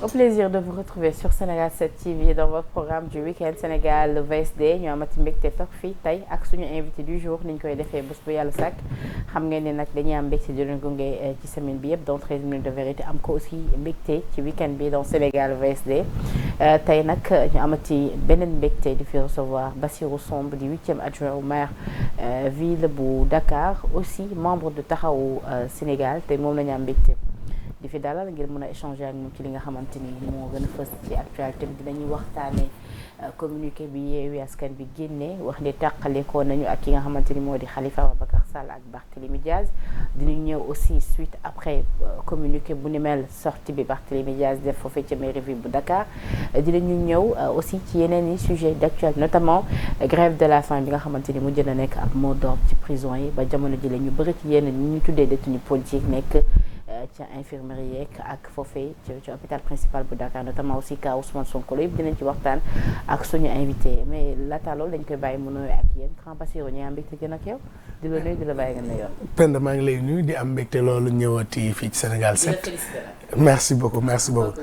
Au plaisir de vous retrouver sur Sénégal 7 TV dans votre programme du Week-end Sénégal VSD ñu amati mbégte toog fii tey ak suñu invité du jour ni ñu koy defee bés bu yàlla sàkk xam ngeen ne nag dañuy am mbégte di leen gunge ci semaine bi yëpp dans 13 minutes de vérité am ko aussi mbégte ci week-end bi dans Sénégal VSD tey nag ñu amati beneen mbégte di fi recevoir Bassirou Somb di 8e adjoint au maire ville bu Dakar aussi membre de Taxawu Sénégal te moom la ñu am mbégte di fi dalal ngir mën a échanger ak moom ci li nga xamante ni moo gën a fës ci actualité bi dinañuy waxtaanee communiqué bi Yewwi Askan bi génnee wax ni tàqalikoo nañu ak ki nga xamante ni moo di Khalifa Ababacar Sall ak Barthélémy Diaz dinañ ñëw aussi suite après communiqué bu ni mel sortie bi Barthélémy Diaz def foofee ca mairie ville bu Dakar dinañu ñëw aussi ci yeneen i sujet d'actualité notamment grève de la faim bi nga xamante ni mujj na nekk ab mot d'ordre ci prison yi ba jamono ji la ñu bëri ci yenn ñi ñu tuddee détenu politique nekk ci infirmerie yeeg ak foofee ci hôpital principal bu Dakar notamment aussi cas Ousmane Sonko yëpp dinañ ci waxtaan ak suñu invité mais laata loolu dañ koy bàyyi mu nuyoo ak yéen grand Bassirou ñu am mbégte gën ak yow di la nuyu di la bàyyi nga nuyoo. Penda maa ngi lay nuyu di am mbégte loolu ñëwati fii ci Sénégal 7. Merci beaucoup merci beaucoup.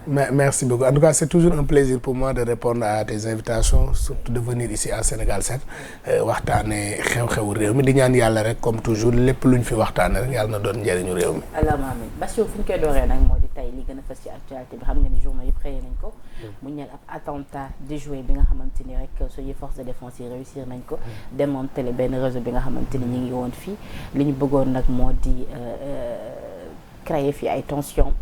Merci beaucoup en tout cas c'est toujours un plaisir pour moi de répondre à tes invitations surtout de venir ici à Sénégal 7 waxtaanee xew-xewu réew mi di ñaan yàlla rek comme toujours lépp luñ fi waxtaanee rek yàlla na doon njëriñu réew mi. allahumma amiin Bassirou fu ñu koy dooree nag moo di tey li gën a fës ci actualité bi xam nga ni journaux yëpp xëyee nañ ko. mu ñeel ab attentat déjoué bi nga xamante ni rek suñuy forces de défense yi réussir nañ ko. démanteler benn réseau bi nga xamante ni ñu ngi woon fii li ñu bëggoon nag moo di créer fii ay tensions.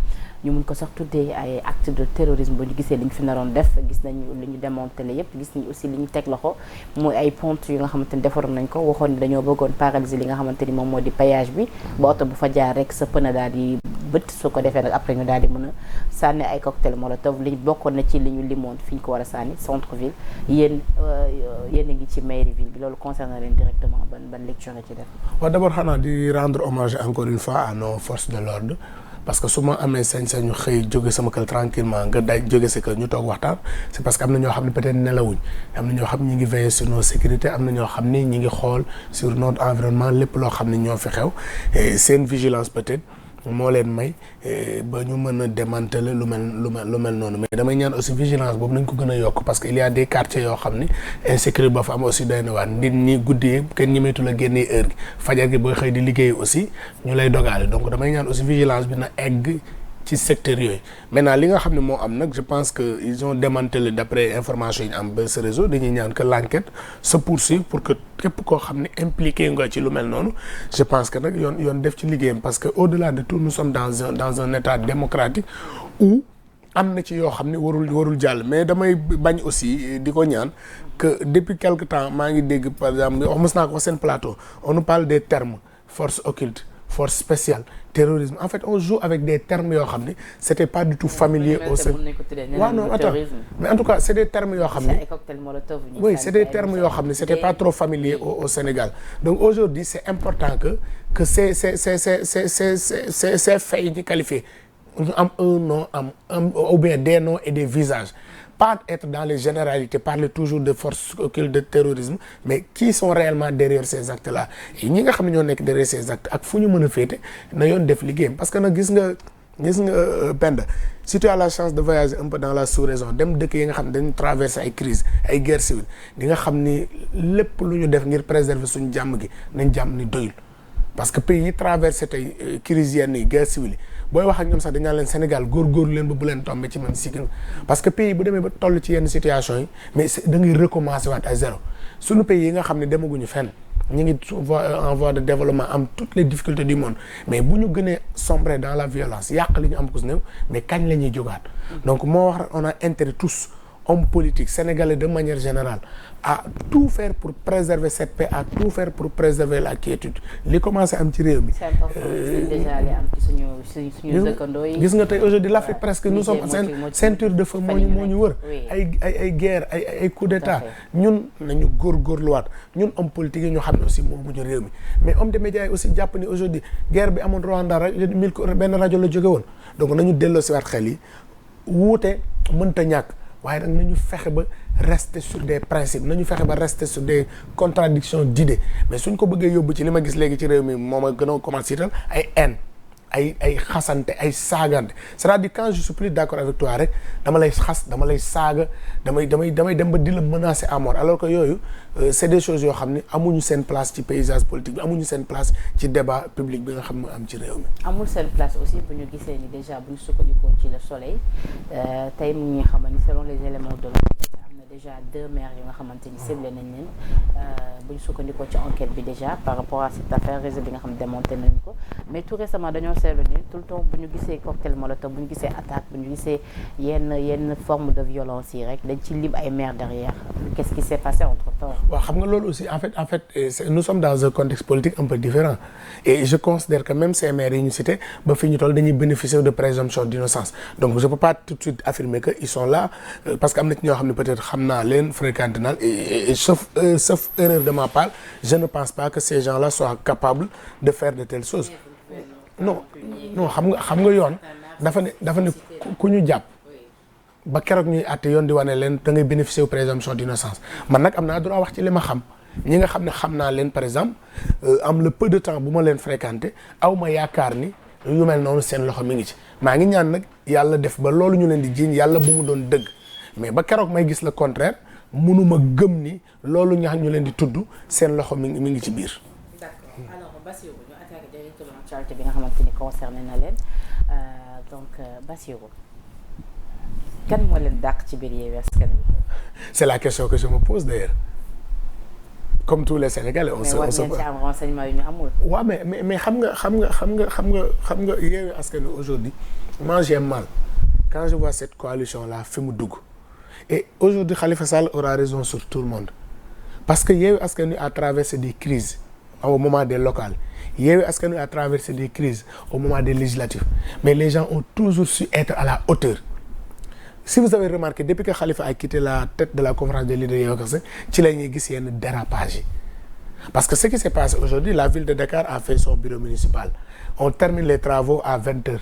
ñu mun ko sax tuddee ay acte de terrorisme bu ñu gisee li ñu fi naroon def gis nañu li ñu démantelé yëpp gis nañu aussi li ñu teg loxo mooy ay ponts yu nga xamante ni defaroon nañ ko waxoon ni dañoo bëggoon paralyser li nga xamante ni moom moo di péage bi ba oto bu fa jaar rek sa pneu daal di bët su ko defee nag après ñu daal di mën a sànni ay cocktail molotov li bokkoon na ci li ñu limoon fi ñu ko war a sànni centre ville yéen a ngi ci mairie ville bi loolu concerne leen directement ban lecture nga ci def. waaw d'abord xanaa di rendre hommage encore une fois à nos forces de l'ordre parce que su ma amee sañ-sañu xëy jóge sama kër tranquillement nga day jóge sa kër ñu toog waxtaan c'est parce que am na ñoo xam ne peut-être nelawuñ am na ñoo xam ne ñi ngi veiller sur nos sécurités am na ñoo xam ne ñi ngi xool sur notre environnement lépp loo xam ne ñoo fi xew seen vigilance peut-être moo leen may ba ñu mën a démanteler lu mel noonu mais damay ñaan aussi vigilance boobu nañ ko gën a yokk parce que il y a des quartiers yoo xam ne insécurité ba fa am aussi doy na waar nit ñi guddee kenn ñemeetu la génnee heure gi fajar gi booy xëy di liggéey aussi ñu lay dogaale donc damay ñaan aussi vigilance bi na egg ci secteur yooyu maintenant li nga xam ne moo am nag je pense que ils ont démantelé d'après information yi ñu am ba ce réseau dañuy ñaan que l'enquête se poursuive pour que képp koo xam ne impliqué nga ci lu mel noonu je pense que nag yoon def ci liggéeyam parce que au-delà de tout nous sommes dans un état démocratique où am na ci yoo xam ne warul jàll mais damay bañ aussi di ko ñaan que depuis quelque temps maa ngi dégg par exemple wax mos naa ko seen plateau on nous parle des termes force occulte force spéciale terrorisme en fait on joue avec des termes yoo xam ne c'était pas du tout familier au Sénégal. waaw non attends mais en tout cas c'est des termes yoo xam ne oui c'est des termes yoo xam ne c'était pas trop familier au Sénégal donc aujourd'hui c'est important que ces faits yi ñu qualifié ñu am un nom ou bien des noms et des visages pas être dans les généralités parler toujours de forces occultes de terrorisme mais qui sont réellement derrière ces actes-là ñi nga xam ne ñoo nekk derrière ces actes ak fu ñu mën a féete na yoon def liggéeyam parce que nag gis nga Penda si tu as la chance de voyager un peu dans la sous-région dem dëkk yi nga xam ne dañu traverser ay crises ay guerres civiles di nga xam ni lépp lu ñu def ngir préserver suñu jàmm gi nañ jàmm ni doyul parce que pays yi traversé tey crises yenn yi guerres civiles booy wax ak ñoom sax dañ naan leen Sénégal góorgóorlu leen ba bu leen tombé ci même cycle parce que pays bu demee ba toll ci yenn situation yi mais da ngay recommencer waat à zéro suñu pays yi nga xam ne demaguñu fenn ñu ngi en voie de développement am toutes les difficultés du monde mais bu ñu gënee sombrer dans la violence yàq li ñu am ko si néew mais kañ la ñuy jógaat donc moo wax on a intérêt tous hommes politiques sénégalais de manière générale à tout faire pour préserver cette paix à tout faire pour préserver la quiétude li commencé am ci réew mi. c'est important déjà li am ci suñu dëkkandoo yi. gis nga tey aujourd'hui l'Afrique presque nous sommes ceinture de feu moo ñu wër. ay guerre ay coup d'état ñun nañu góorgóorluwaat ñun homme politique yi ñu xam ne aussi moom bu ñu réew mi mais homme de médias yi aussi jàpp ni aujourd'hui guerre bi amoon Rwanda benn rajo la jóge woon donc nañu delloosiwaat xel yi wuute mënta ñàkk. waaye nag nañu fexe ba rester sur des principes nañu fexe ba rester sur des contradictions d'idées mais suñ ko bëggee yóbbu ci li ma gis léegi ci réew mi moom a gën a commencé itam ay haine ay xasante ay saagante c'est-à-dire quand je suis plus d'accord avec toi rek dama lay xas dama lay saaga damay dem ba di la menacer à mort alors que yooyu c'est des choses yoo xam ne amuñu seen place ci paysage politique bi amuñu seen place ci débat public bi nga xam ne am ci réew mi. amul seen place aussi bu ñu gisee ni déjà bu ñu sukkandikoo ci le soleil tey mu ngi xamal ni selon les éléments de l'enquête am na déjà 2 maires yu nga xamante ni ciblé nañ leen bu ñu sukkandikoo ci enquête bi déjà par rapport à cette affaire réseau bi nga xam démonté nañ ko mais tout récemment dañoo seetlu ni tout le temps bu ñu gisee cocktail molotov bu ñu gisee attaque bu ñu gisee yenn forme de violence yi rek dañ ci lim ay maires derrière qu'est-ce qui s'est passé entre-temps. waaw xam nga loolu aussi en fait nous sommes dans un contexte politique un peu différent et je considère que même ces maires yi ñu cité ba fi ñu toll dañuy bénéficier de présomption d'innocence donc je peux pas tout de suite affirmer que ils sont là parce que am na ci ñoo xam ne peut-être xam naa leen fréquenté naa et sauf erreur de ma part je ne pense pas que ces gens-là soient capables de faire de telles choses non xam nga yoon dafa ne ku ñu jàpp ba keroog ñuy àtte yoon di wane leen da ngay bénéficier wu présomption d'innocence man nag am naa droit wax ci li ma xam ñi nga xam ne xam naa leen par exemple am le peu de temps bu ma leen fréquenté aw ma yaakaar ni yu mel noonu seen loxo mi ngi ci maa ngi ñaan nag yàlla def ba loolu ñu leen di jiiñ yàlla bu mu doon dëgg mais ba keroog may gis le contraire mënuma gëm ni loolu ñax ñu leen di tudd seen loxo mi ngi ci biir. D'accord alors Bassirou ñu attaqué directement actualité bi nga xamante ni concerné na leen donc Bassirou kan moo leen dàq ci biir Yewwi Askan Wi. C'est la question que je me pose d'ailleurs comme tous les Sénégalais. mais war ngeen ci am renseignement yu ñu amul. waaw mais xam nga Yewwi Askan Wi aujourd'hui moi j'ai mal quand je vois cette coalition là fi mu dugg et aujourd'hui Khalifa Sall aura raison sur tout le monde parce que Yewwi Askan Wi a traversé des crises au moment des locales Yewwi Askan Wi a traversé des crises au moment des législatives mais les gens ont toujours su être à la hauteur. Si vous avez remarqué depuis que Khalifa a quitté la tête de la conférence des leaders Yewwi Askan Wi ci la ñuy gis yenn dérapage yi parce que ce qui s'est passé aujourd'hui la ville de Dakar a fait son bureau municipal on termine les travaux à 20h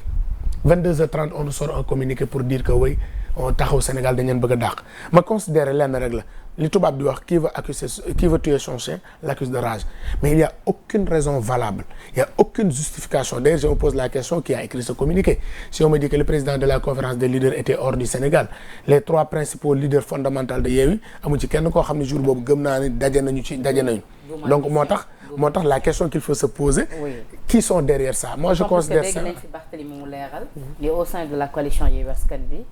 22h30 on nous sort un communiqué pour dire que oui on taxaw Sénégal dañ leen bëgg a dàq ma considérer lenn rek la li tubaab di wax qui veut tuer son chien l'accuse de rage mais il y a aucune raison valable il y a aucune justification d'ailleurs je me pose la question qui a écrit ce communiqué si on me dit que le président de la conférence des leaders était hors du Sénégal les 3 principaux leaders fondamentaux de Yewwi amu ci kenn koo xam ne jour boobu gëm naa ne daje nañu donc moo tax la question qu'il faut se poser oui. Qui sont derrière ça moi je considère ça nañ fi Barthélémy mu leeral li au sein de la coalition Yewwi Askan Wi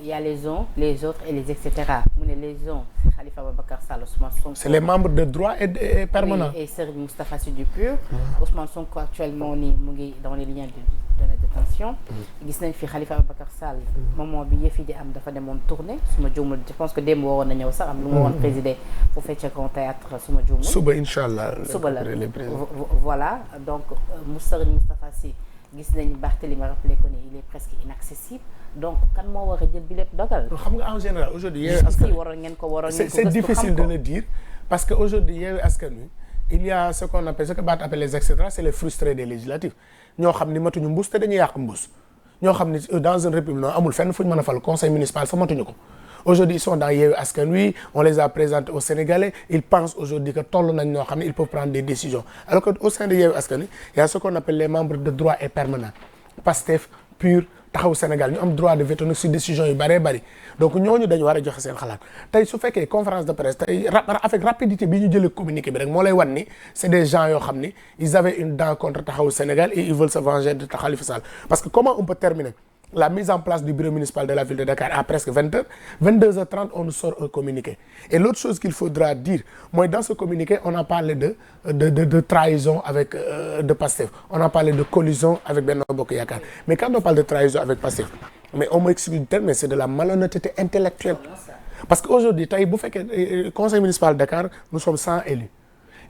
il y a les uns les autres et les etc mu ne les uns c'est Khalifa Ababacar Sall Ousmane Sonko c'est les membres de droit et permanents et Serigne Moustapha Sy du PUR Ousmane Sonko actuellement nii mu ngi dans les liens de la détention gis nañ fi Khalifa Ababacar Sall moment bi yëf yi di am dafa demoon tournée su ma juumul je pense que démb waroon na ñëw sax am lu mu woon présider fu fekkee Grand Théâtre su ma juumul suba inchallah suba la voilà donc Serigne Moustapha Sy gis nañ Barthélémy rappelé ko ni il est presque inaccessible donc kan moo war a jël bi lépp dogal. xam nga en général aujourd'hui Yewwi Askan Wi waroon ngeen ko c'est difficile de le dire parce que aujourd'hui Yewwi Askan Wi il y a ce qu'on appelle ce que Barth appelle les etc c'est les frustrés des législatives ñoo xam ni matuñu mbuus te dañuy yàq mbuus ñoo xam ni dans une république non amul fenn fu ñu mën a fal conseil municipal fa matuñu ko aujourd'hui ils sont dans Yewwi Askan Wi on les a présentés aux Sénégalais ils pensent aujourd'hui que toll nañ ñoo xam ne ils peuvent prendre des décisions alors que au sein de Yewwi Askan Wi il y a ce qu'on appelle les membres de droit et permanent Pastef PUR taxaw Sénégal ñu am droit de veto nag ci décision yu bëree bëri donc ñooñu dañu war a joxe seen xalaat tey su fekkee conférence de presse tey avec rapidité bi ñu jëlee communiqué bi rek moo lay wan ni c'est des gens yoo xam ni ils avaient une dent contre taxaw Sénégal et ils veulent se venger de Khalifa Sall parce que comment on peut terminer la mise en place du bureau municipal de la ville de Dakar à presque 20h 22h30 on nous sort un communiqué et l'autre chose qu'il faudra dire mooy dans ce communiqué on a parlé de trahison avec de Pastef on a parlé de collusion avec Benno Bokk Yaakaar mais quand on parle de trahison avec Pastef mais on m'excuse du terme mais c'est de la malhonnêteté intellectuelle parce que aujourd'hui tey bu fekkee conseil municipal de Dakar nous sommes 100 élus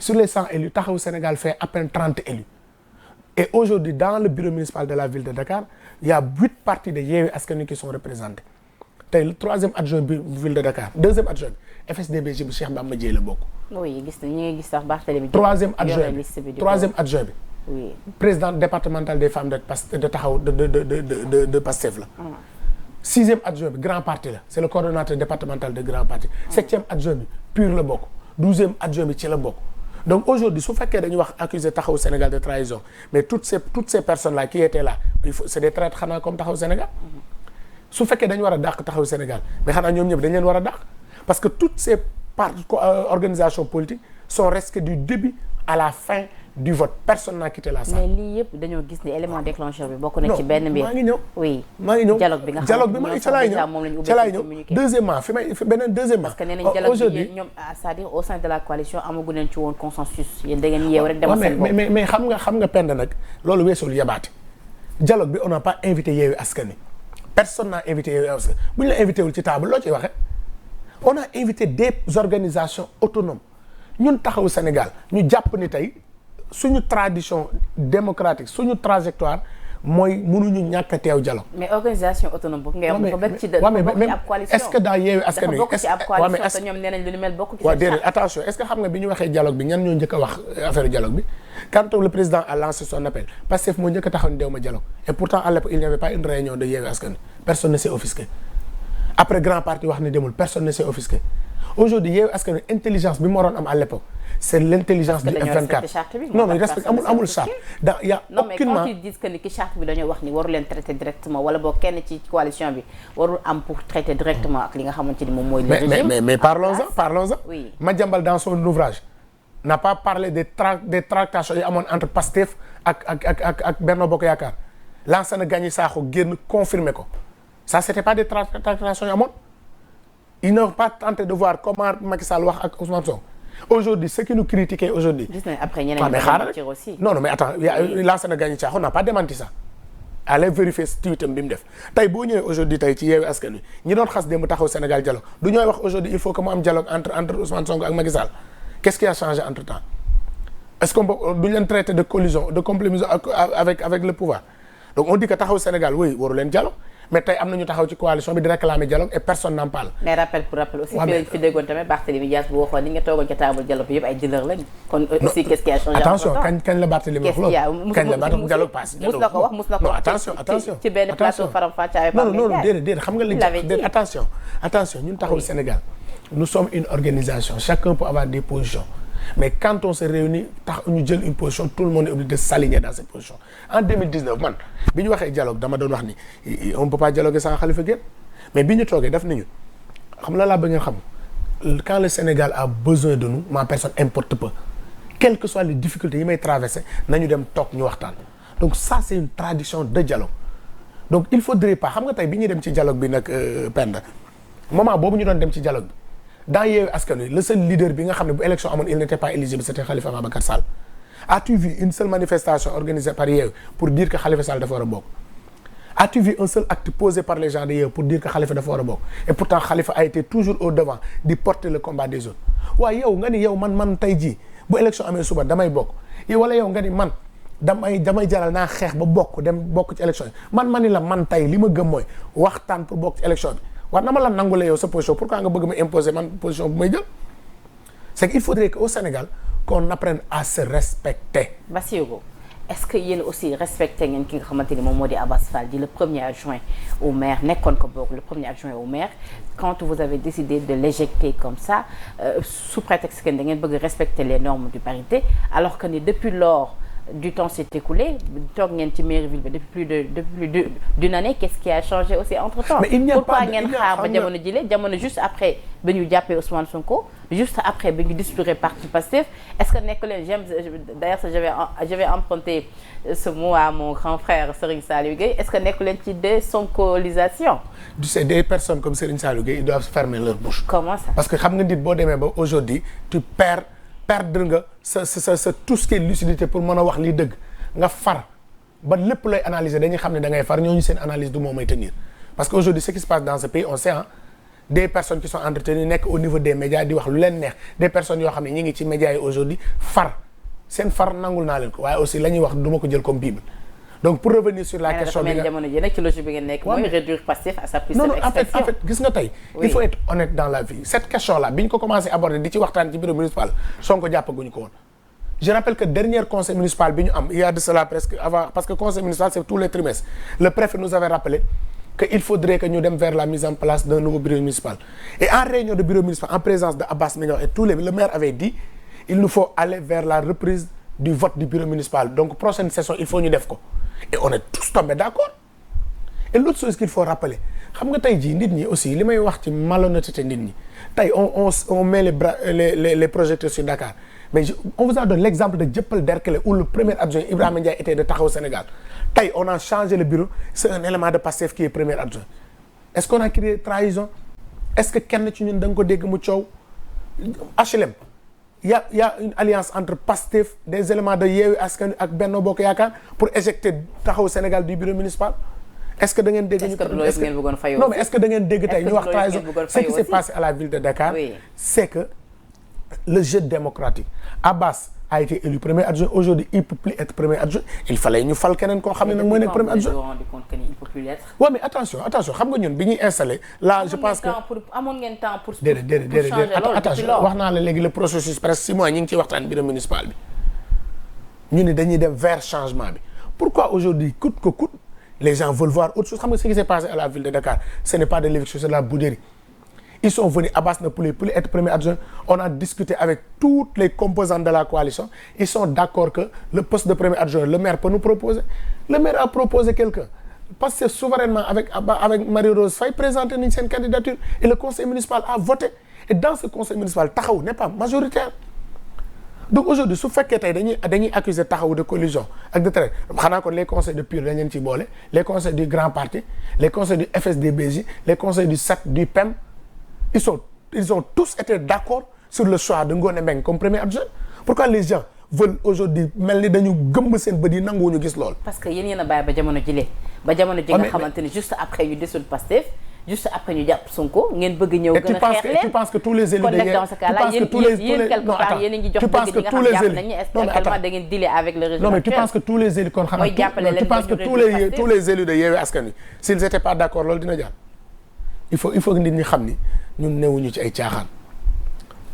sur les 100 élus Taxawu Sénégal fait à peine 30 élus et aujourd'hui dans le bureau municipal de la ville de Dakar il y a 8 partis de Yewwi Askan Wi qui sont représentés tey le 3e adjoint bi ville de Dakar 2e adjoint bi FSDBG bi Cheikh Bamba Dièye la bokk. oui gis nañu ñu ngi gis sax Barthélémy. 3e adjoint bi oui présidente départementale des femmes de taxaw de Pastef la. 6e adjoint bi grand parti la c'est le coordonnateur départemental de grand parti. 7e adjoint bi PUR la bokk 12e adjoint bi ci la bokk donc aujourd'hui su fekkee dañu wax accusé Taxawu Sénégal de trahison mais toutes ces personnes là qui étaient là c'est des traîtres xanaa comme Taxawu Sénégal su fekkee dañu war a dàq Taxawu Sénégal mais xanaa ñoom ñëpp dañ leen war a dàq parce que toutes ces organisations politiques sont restées du début à la fin du vote personne n'a quitté la salle. mais lii yëpp dañoo gis ni élément déclencheur bi bokk na ci benn mbir. maa ngi ñëw oui maa ngi ñëw dialogue bi nga xam ne ca laay ñëw deuxièmement deuxièmement. parce que nee nañ dialogue bi ñoom c'est-à-dire au sein de la coalition amagu leen ci woon consensus yéen da ngeen yeew rek dama seen bopp mais xam nga pend nag loolu weesul yabaate dialogue bi on n'a pas invité Yewwi Askan Wi personne n'a invité Yewwi Askan Wi bu ñu la invité wul ci table loo ciy waxee on a invité des organisations autonomes ñun Taxawu Sénégal ñu jàpp ni tey suñu tradition démocratique suñu trajectoire mooy mënuñu ñàkk a teew dialogue. mais organisation autonome boobu ngay wax. bokk ci ab coalition est-ce que dans Yewwi Askan Wi bokk ci ab coalition te ñoom nee nañ lu ni mel bokk ci. waaw déedéet attention est-ce que xam nga bi ñu waxee dialogue bi ñan ñoo njëkk a wax affaire dialogue bi quand le président a lancé son appel Pastef moo njëkk a taxaw ni dew ma dialogue et pourtant à l'époque il n'y avait pas une réunion de Yewwi Askan Wi personne ne s'est offusqué après grand parti wax ni demul personne ne s'est offusqué aujourd'hui Yewwi Askan Wi intelligence bi mu waroon am à l'époque c'est l'intelligence du F24 non mais respect amul charte dans y a aucunement non mais quand ils disent que ni ki charte bi dañoo wax ni waru leen traiter directement wala boo kenn ci coalition bi warul am pour traiter directement ak li nga xamante ni moom mooy le régime mais parlons-en oui Madiambal dans son ouvrage n'a pas parlé des tractations yi amoon entre Pastef ak Benno Bokk Yaakaar Lansana Gagny Sakho génn confirmer ko ça c'était pas des tractations yi amoon ils n'ont pas tenté de voir comment Macky Sall wax ak Ousmane Sonko aujourd'hui ce qui nous critiquait aujourd'hui gis nañ après ñeneen ñi démentir aussi non mais attends Lansana Gagny Sakho n'a pas démenti ça allez vérifier tweetam bi mu def tey boo ñëwee aujourd'hui tey ci Yewwi Askan Wi ñi doon xas démb Taxawu Sénégal dialogue du ñooy wax aujourd'hui il faut que mu am dialogue entre Ousmane Sonko ak Macky Sall qu'est-ce qui a changé entre temps est-ce qu'on peut duñ leen traiter de collusion de compromission avec le pouvoir donc on dit que Taxawu Sénégal oui waru leen dialogue mais tey am na ñu taxaw ci coalition bi di réclamer dialogue et personne n'en parle. mais rappel aussi. waaw mais fi déggoon tamit Barthélémy Dias bu waxoon ni nga toogoon ca table dialogue bi yëpp ay dealer lañ. kon aussi qu'est-ce qui a changé. attention kañ la Barthélémy wax loolu. kañ la Barthélémy dialogue passe. mus na ko wax non attention ci benn plateau Faram-Facce. non déedéet xam nga li déedéet attention ñun Taxawu Sénégal nous sommes une organisation chacun peut avoir des positions. mais quand on se réunit tax ñu jël une position tout le monde est obligé de s'aligner dans cette position en 2019 man bi ñu waxee dialogue dama doon wax ni on peut pas dialoguer sans Khalifa Gueye mais bi ñu toogee def nañu xam la laa bëgg ngeen xam quand le Sénégal a besoin de nous ma personne importe peu quelles que soient les difficultés yi may traverser nañu dem toog ñu waxtaan donc ça c'est une tradition de dialogue donc il faudrait pas xam nga tey bi ñuy dem ci dialogue bi nag Penda moment boobu ñu doon dem ci dialogue bi dans Yewwi Askan Wi le seul leader bi nga xam ne bu élection amoon il n'était pas éligible c'était Khalifa Ababacar Sall as-tu vu une seule manifestation organisée par Yewwi pour dire que Khalifa Sall dafa war a bokk as-tu vu un seul acte posé par les gens de Yewwi pour dire que Khalifa dafa war a bokk et pourtant Khalifa a été toujours au devant di porter le combat des autres waaye yow nga ni yow man tey jii bu élection amee suba damay bokk yow wala yow nga ni man damay jaral naa xeex ba bokk ci élection yi man ni la man tey li ma gëm mooy waxtaan pour bokk ci élection bi war na ma la nangule yow sa position pourquoi nga bëgg ma imposer man position bu may jël c'est qu'il faudrait qu'au Sénégal qu'on apprenne à se respecter. Bassirou est-ce que yéen aussi respecté ngeen ki nga xamante ni moom moo di Abass Fall di le premier adjoint au maire nekkoon ko boog le premier adjoint au maire quand vous avez décidé de l'éjecter comme ça sous prétexte que da ngeen bëgg respecter les normes de parité alors que ni depuis lors du temps s'est écoulé toog ngeen ci mairie ville bi depuis plus d'une année qu'est-ce qui a changé aussi entre-temps. mais il n'y a pourquoi pas ngeen xaar ba jamono jile jamono juste après ba ñu jàppee Ousmane Sonko juste après ba ñu dissoudre parti Pastef est-ce que nekk leen d'ailleurs je vais emprunter ce mot à mon grand frère Serigne Saliou Gueye est-ce que nekk leen ci désonkolisation. tu sais des personnes comme Serigne Saliou Gueye ils doivent fermer leur bouche. comment ça. parce que xam nga nit boo demee ba aujourd'hui tu perdre nga sa tout ce qui est lucidité pour mën a wax lii dëgg nga far ba lépp looy analyser dañuy xam ne da ngay far ñooñu seen analyse du moo may tenir parce que aujourd'hui ce qui se passe dans ce pays on sait des personnes qui sont entretenues nekk au niveau des médias di wax lu leen neex des personnes yoo xam ne ñi ngi ci médias yi aujourd'hui far seen far nangul naa leen ko waaye aussi la ñuy wax du ma ko jël comme bible donc pour revenir sur la question bi nga jamono ji nag ci logique bi ngeen nekk mooy réduire Pastef à sa plus non simple expression. en fait gis nga tey il faut être honnête dans la vie cette question là bi ñu ko commencé aborder di ci waxtaan ci bureau municipal Sonko jàppaguñu ko woon je rappelle que dernier conseil municipal bi ñu am il y a de cela presque avant parce que conseil municipal c'est tous les trimestres le préfet nous avait rappelé que il faudrait que ñu dem vers la mise en place d'un nouveau bureau municipal et en réunion de bureau municipal en présence de Abbas Mignon et tous les le maire avait dit il nous faut aller vers la reprise du vote du bureau municipal donc prochaine session il faut ñu def ko et on est tous tombés d'accord et l'autre chose qu'il faut rappeler xam nga tey jii nit ñi aussi li may wax ci malhonnêteté nit ñi tey on met les projecteurs sur Dakar mais on vous a donné l'exemple de Dieuppeul-Derklé où le premier adjoint Ibrahima Ndiaye était de Taxawu Sénégal tey on a changé le bureau c'est un élément de Pastef qui est premier adjoint est-ce qu'on a créé trahison est-ce que kenn ci ñun da nga ko dégg mu coow HLM y a une alliance entre Pastef des éléments de Yewwi Askan Wi ak Benno Bokk Yaakaar pour éjecter Taxawu Sénégal du bureau municipal est-ce que da ngeen dégg non mais est-ce que da ngeen dégg tey ñu wax trahison ce qui s'est passé à la ville de Dakar c'est que le jeu démocratique Abbas a été élu premier adjoint aujourd'hui il peut plus être premier adjoint il fallait ñu fal keneen koo xam ne nag mooy nekk premier adjoint waaw mais attention xam nga ñun bi ñuy installé là je pense que amoon ngeen temps pour déedéet attention wax naa la léegi le processus presque 6 mois ñu ngi ciy waxtaan bureau municipal bi ñu ni dañuy dem vers changement bi pourquoi aujourd'hui coûte que coûte les gens veulent voir autre chose xam nga ce qui s'est passé à la ville de Dakar ce n'est pas de l'éviction c'est de la bouderie ils sont venus Abbas ne pouvait plus être premier adjoint on a discuté avec toutes les composantes de la coalition ils sont d'accord que le poste de premier adjoint le maire peut nous proposer le maire a proposé quelqu'un parce que souverainement avec Marie-Rose Faye présenté nañ seen candidature et le conseil municipal a voté et dans ce conseil municipal Taxawu n'est pas majoritaire donc aujourd'hui su fekkee tey dañuy accuser Taxawu de collusion ak de trait xanaa kon les conseils de PUR dañ leen ci boole les conseils du grand parti les conseils du FSD/BJ les conseils du SET du PEM ils ont tous été d'accord sur le choix de Ngoné Mbengue comme premier adjoint pourquoi les gens veulent aujourd'hui mel ni dañu gëmm seen bët yi nanguwuñu gis lool. parce que yéen a bàyyi ba jamono ji nga xamante ni juste après ñu desul Pastef juste après ñu jàpp Sonko ngeen bëgg ñëw gën a xeex leen tu penses que tous les élus de Yewwi dans ce cas-là yéen quelque part yéen a ngi jox bëgg ñi nga xam jàpp nañu est-ce que actuellement da ngeen dealer avec le régime non mais tu penses que tous les élus kon xanaa tu penses que tous les élus de Yewwi Askan Wi s'ils étaient pas d'accord loolu dina jaar il faut que nit ñi xam ni ñun newuñu ci ay caaxaan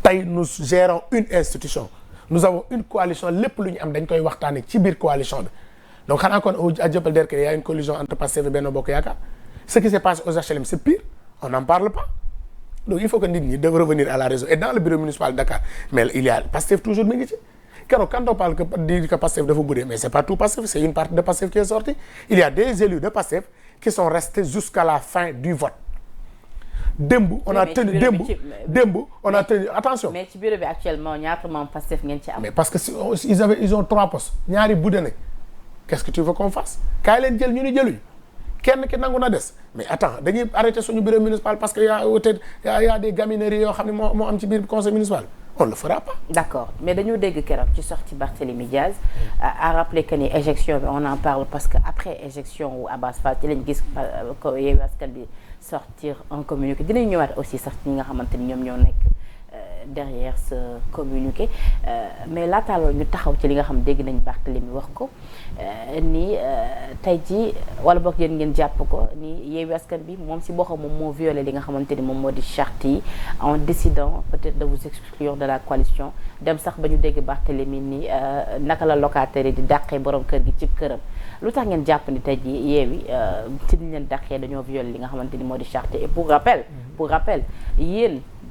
tey nous gérons une institution nous avons une coalition lépp lu ñu am dañ koy waxtaanee ci biir coalition bi donc xanaa kon à Dieuppeul-Derklé y a une collision entre Pastef et Benno Bokk Yaakaar ce qui s'est passé aux HLM c'est pire on n'en parle pas donc il faut que nit ñi doivent revenir à la raison et dans le bureau municipal de Dakar mais il y a Pastef toujours mi ngi ci keroog quand on parle que Pastef dafa boudé mais c'est pas tout Pastef c'est une partie de Pastef qui est sortie il y a des élus de Pastef qui sont restés jusqu'à la fin du vote démb on a tenu attention. mais ci bureau bi actuellement ñaata membres Pastef ngeen ci am. mais parce que ils ont 3 postes ñaari boudé nañ qu'est-ce que tu veux qu'on fasse kaay leen jël ñu ni jëluñu kenn ki nangu na des mais attends dañuy arrêter suñu bureau municipal parce que y a des gamineries yoo xam ne moo am ci biir conseil municipal on le fera pas. d'accord mais dañoo dégg keroog ci sortie Barthélémy Diaz à rappeler que ni éjection bi on en parle parce que après éjection wu Abbas Fall ci lañ gis ko Yewwi Askan bi sortir un communiqué dinañ ñëwaat aussi sax ñi nga xamante ni ñoom ñoo nekk derrière ce communiqué mais laata loolu ñu taxaw ci li nga xam dégg nañ Barthélémy wax ko ni tey jii wala boog yéen ngeen jàpp ko ni Yewwi Askan bi moom si boppam moom moo violé li nga xamante ni moom moo di charte yi en décidant peut-être de vous exclure de la coalition dem sax ba ñu dégg Barthélémy ni naka la locataire yi di dàqee borom kër gi ci këram lu tax ngeen jàpp ni tey jii Yewwi ci niñ leen dàqee dañoo violé li nga xamante ni moo di charte et pour rappel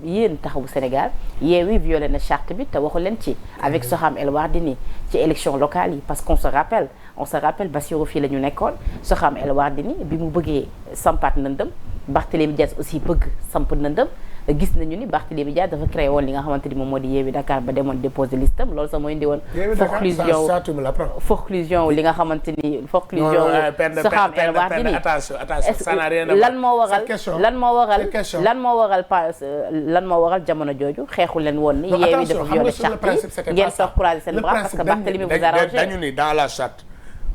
yéen Taxawu Sénégal Yewwi violé na charte bi te waxu leen ci avec Soham El Wardini ci élection locale yi parce qu'on se rappelle Bassirou fii la ñu nekkoon Soham El Wardini bi mu bëggee sampaat ndëndëm Barthélémy Diaz aussi bëgg samp ndëndëm gis nañu ni Barthélémy Diaz dafa créé woon li nga xamante ni moom moo di Yewwi Dakar ba demoon déposer listam loolu sax mooy indi woon forclusion li nga xamante ni forclusion Soham El Wardini lan moo waral jamono jooju xeexu leen woon ni Yewwi dafa violé charte yi ngeen soog croiser seen bras parce que Barthélémy vous arrangez dañu ni dans la charte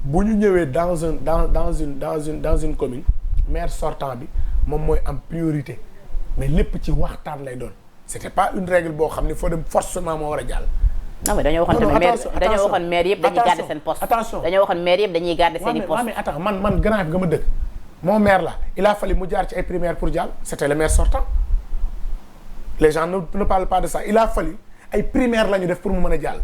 bu ñu ñëwee dans une commune maire sortant bi moom mooy am priorité mais lépp ci waxtaan lay doon c'était pas une règle boo xam ne foo dem forcément moo war a jàll. non mais dañoo waxoon maire yëpp dañuy garder seen poste. dañoo waxoon maire yëpp dañuy garder seen i poste. mais attends man Grand Yoff ga ma dëkk mon maire là il a fallu mu jaar ci ay primaires pour jàll c'était le maire sortant les gens ne parlent pas de ça il a fallu ay primaires la ñu def pour mu mën a jàll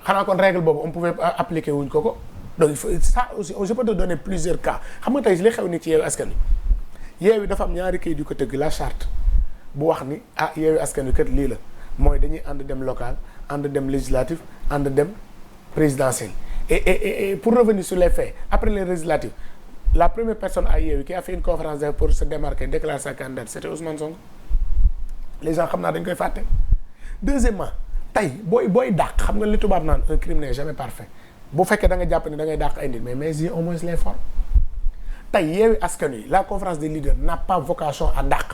xanaa kon règle boobu on pouvait appliquer wuñ ko donc il faut ça aussi je peux te donner plusieurs cas xam nga tey li xew ni ci Yewwi Askan Wi Yewwi dafa am ñaari kayit yu ko tëgg la charte bu wax ni Yewwi Askan Wi kat lii la mooy dañuy ànd dem local ànd dem législatif ànd dem présidentiel et pour revenir sur les faits après les législatives la première personne à Yewwi qui a fait une conférence de pour se démarquer déclarer sa candidature c'était Ousmane Sonko les gens xam naa dañ koy fàtte. Deuxièmement tey booy dàq xam nga li tubaab naan un crime n'est jamais parfait bu fekkee da nga jàpp ne da ngay dàq ay nit mais yi au moins les formes tey Yewwi Askan Wi la conférence des leaders n'a pas vocation à dàq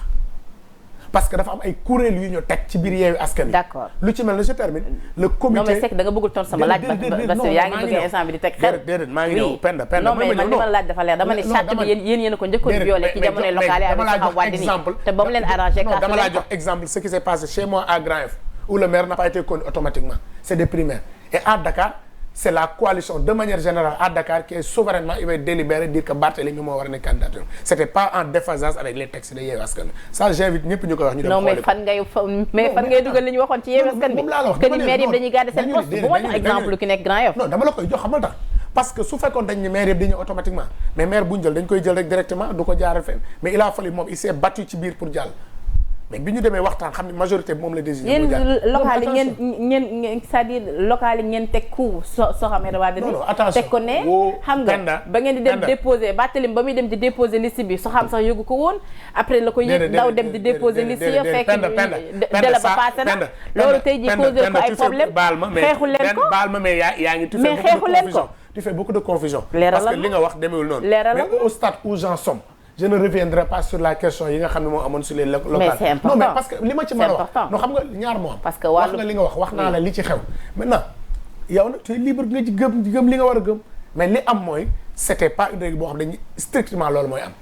parce que dafa am ay kuréel yu ñu teg ci biir Yewwi Askan Wi. d'accord lu ci mel ne je termine. le comité non mais c'est que da nga bëggul tontu sama laaj. parce que yaa ngi bëgg instant bi di teg xel. déedéet maa ngi ñëw Penda non mais man li ma laaj dafa leer dama ne charte bi yéen a ko njëkkoon violé ci jamonoy locales yi avec Soham Wardini te ba mu leen arrangé. non dama laa jox exemple ce qui s'est passé chez moi à Grand Yoff où le maire n'a pas été connu automatiquement c'est des primaires et à Dakar c'est la coalition de manière générale à Dakar qui est souverainement il va délibérer dire que Barthélémy moo war a nekk candidature c'était pas en déphasage avec les textes de Yewwi Askan Wi ça j'invite ñëpp ñu koy wax ñu dem non mais fan ngay dugal li ñu waxoon ci Yewwi Askan Wi moom laa la wax que ni maire yëpp dañuy garder seen poste bu ma jox exemple ki nekk Grand Yoff non dama la koy jox xamal tax parce que su fekkoon dañ ne maire yëpp dañuy automatiquement mais maire bu ñu jël dañ koy jël rek directement du ko jaaral fenn mais il a fallu moom il s'est battu ci biir pour jàll mais bi ñu demee waxtaan xam ne majorité bi moom la désigné. yéen local yi ngeen c'est-à-dire local yi ngeen teg coup Soham Wardini teg ko ne xam nga ba ngeen di dem déposer Barthélémy ba muy dem di déposer liste bi Soham sax yëgu ko woon après la ko yëg daw dem di déposer liste yi fekk délai ba passé na loolu tey ji posé ko ay problème xeexu leen ko baal ma mais yaa ngi mais xeexu leen ko tu fais beaucoup de confusion leeral parce que li nga wax demeewul noonu mais au stade où j'en somme je ne reviendrai pas sur la question yi nga xam ne moo amoon sur les locales. mais c'est important non mais parce que li ma ci mën a wax non xam nga ñaar moo am. parce que wax nga li nga wax naa la li ci xew. maintenant yow nag tu es libre nga ci gëm li nga war a gëm mais li am mooy c'était pas une règle boo xam ne strictement loolu mooy am.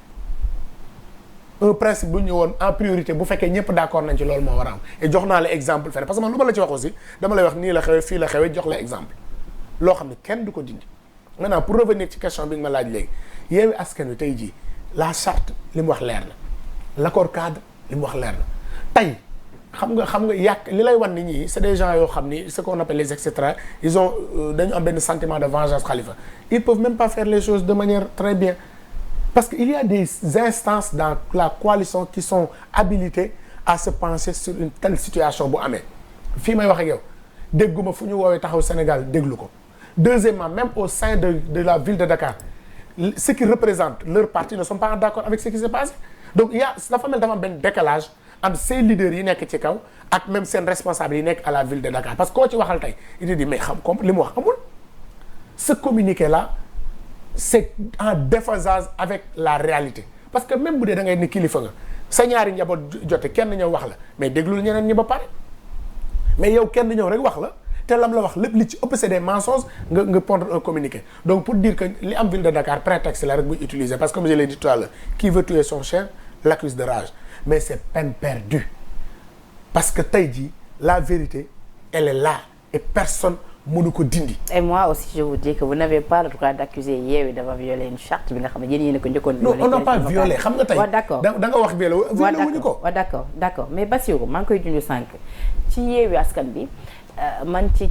un principe bu ñu woon en priorité bu fekkee ñëpp d'accord nañ ci loolu moo war a am et jox naa la exemple fenn parce que man lu ma la ci wax aussi dama lay wax nii la xewee fii la xewee jox la exemple loo xam ne kenn du ko dindi maintenant pour revenir ci question bi nga ma laaj léegi Yewwi Askan Wi tey jii. la charte li mu wax leer na l'accord cadre li mu wax leer na tey xam nga yàq li lay wan nit ñi c'est des gens yoo xam ni ce qu'on appelle les et cetera ils ont dañu am benn sentiment de vengeance Khalifa ils peuvent même pas faire les choses de manière très bien parce que il y a des instances dans la coalition qui sont habilitées à se pencher sur une telle situation bu amee fii may wax ak yow dégguma fu ñu woowee taxaw Sénégal déglu ko deuxièmement même au sein de la ville de Dakar ceux qui représentent leur parti ne sont pas d'accord avec ce qui s'est passé donc il y a dafa mel dafa am benn décalage entre ces leaders yi nekk ci kaw ak même seen responsables yi nekk à la ville de Dakar parce que koo ci waxal tey il te dit mais xam comme li mu wax amul ce communiqué là c'est en déphasage avec la réalité parce que même bu dee da ngay ne kilifa nga sa ñaari njaboot jote kenn ñëw wax la mais déglul ñeneen ñi ba pare mais yow kenn ñëw rek wax la te lam la wax lépp li ci ëpp c'est des mensonges nga pondre un communiqué donc pour dire que li am ville de Dakar prétexte la rek buy utiliser parce que comme je l'ai dit tout à l'heure qui veut tuer son chien l'accuse de rage mais c'est peine perdue parce que tey jii la vérité elle est là et personne mënu ko dindi. et moi aussi je vous dis que vous n'avez pas le droit d'accuser Yewwi d'avoir violé une charte bi nga xam ne yéen a ko njëkkoon. non on n'a pas violé xam nga tey. waaw d'accord da nga wax violé wuñu ko. waaw d'accord mais Bassirou maa ngi koy junj sànq ci Yewwi Askan bi. man ci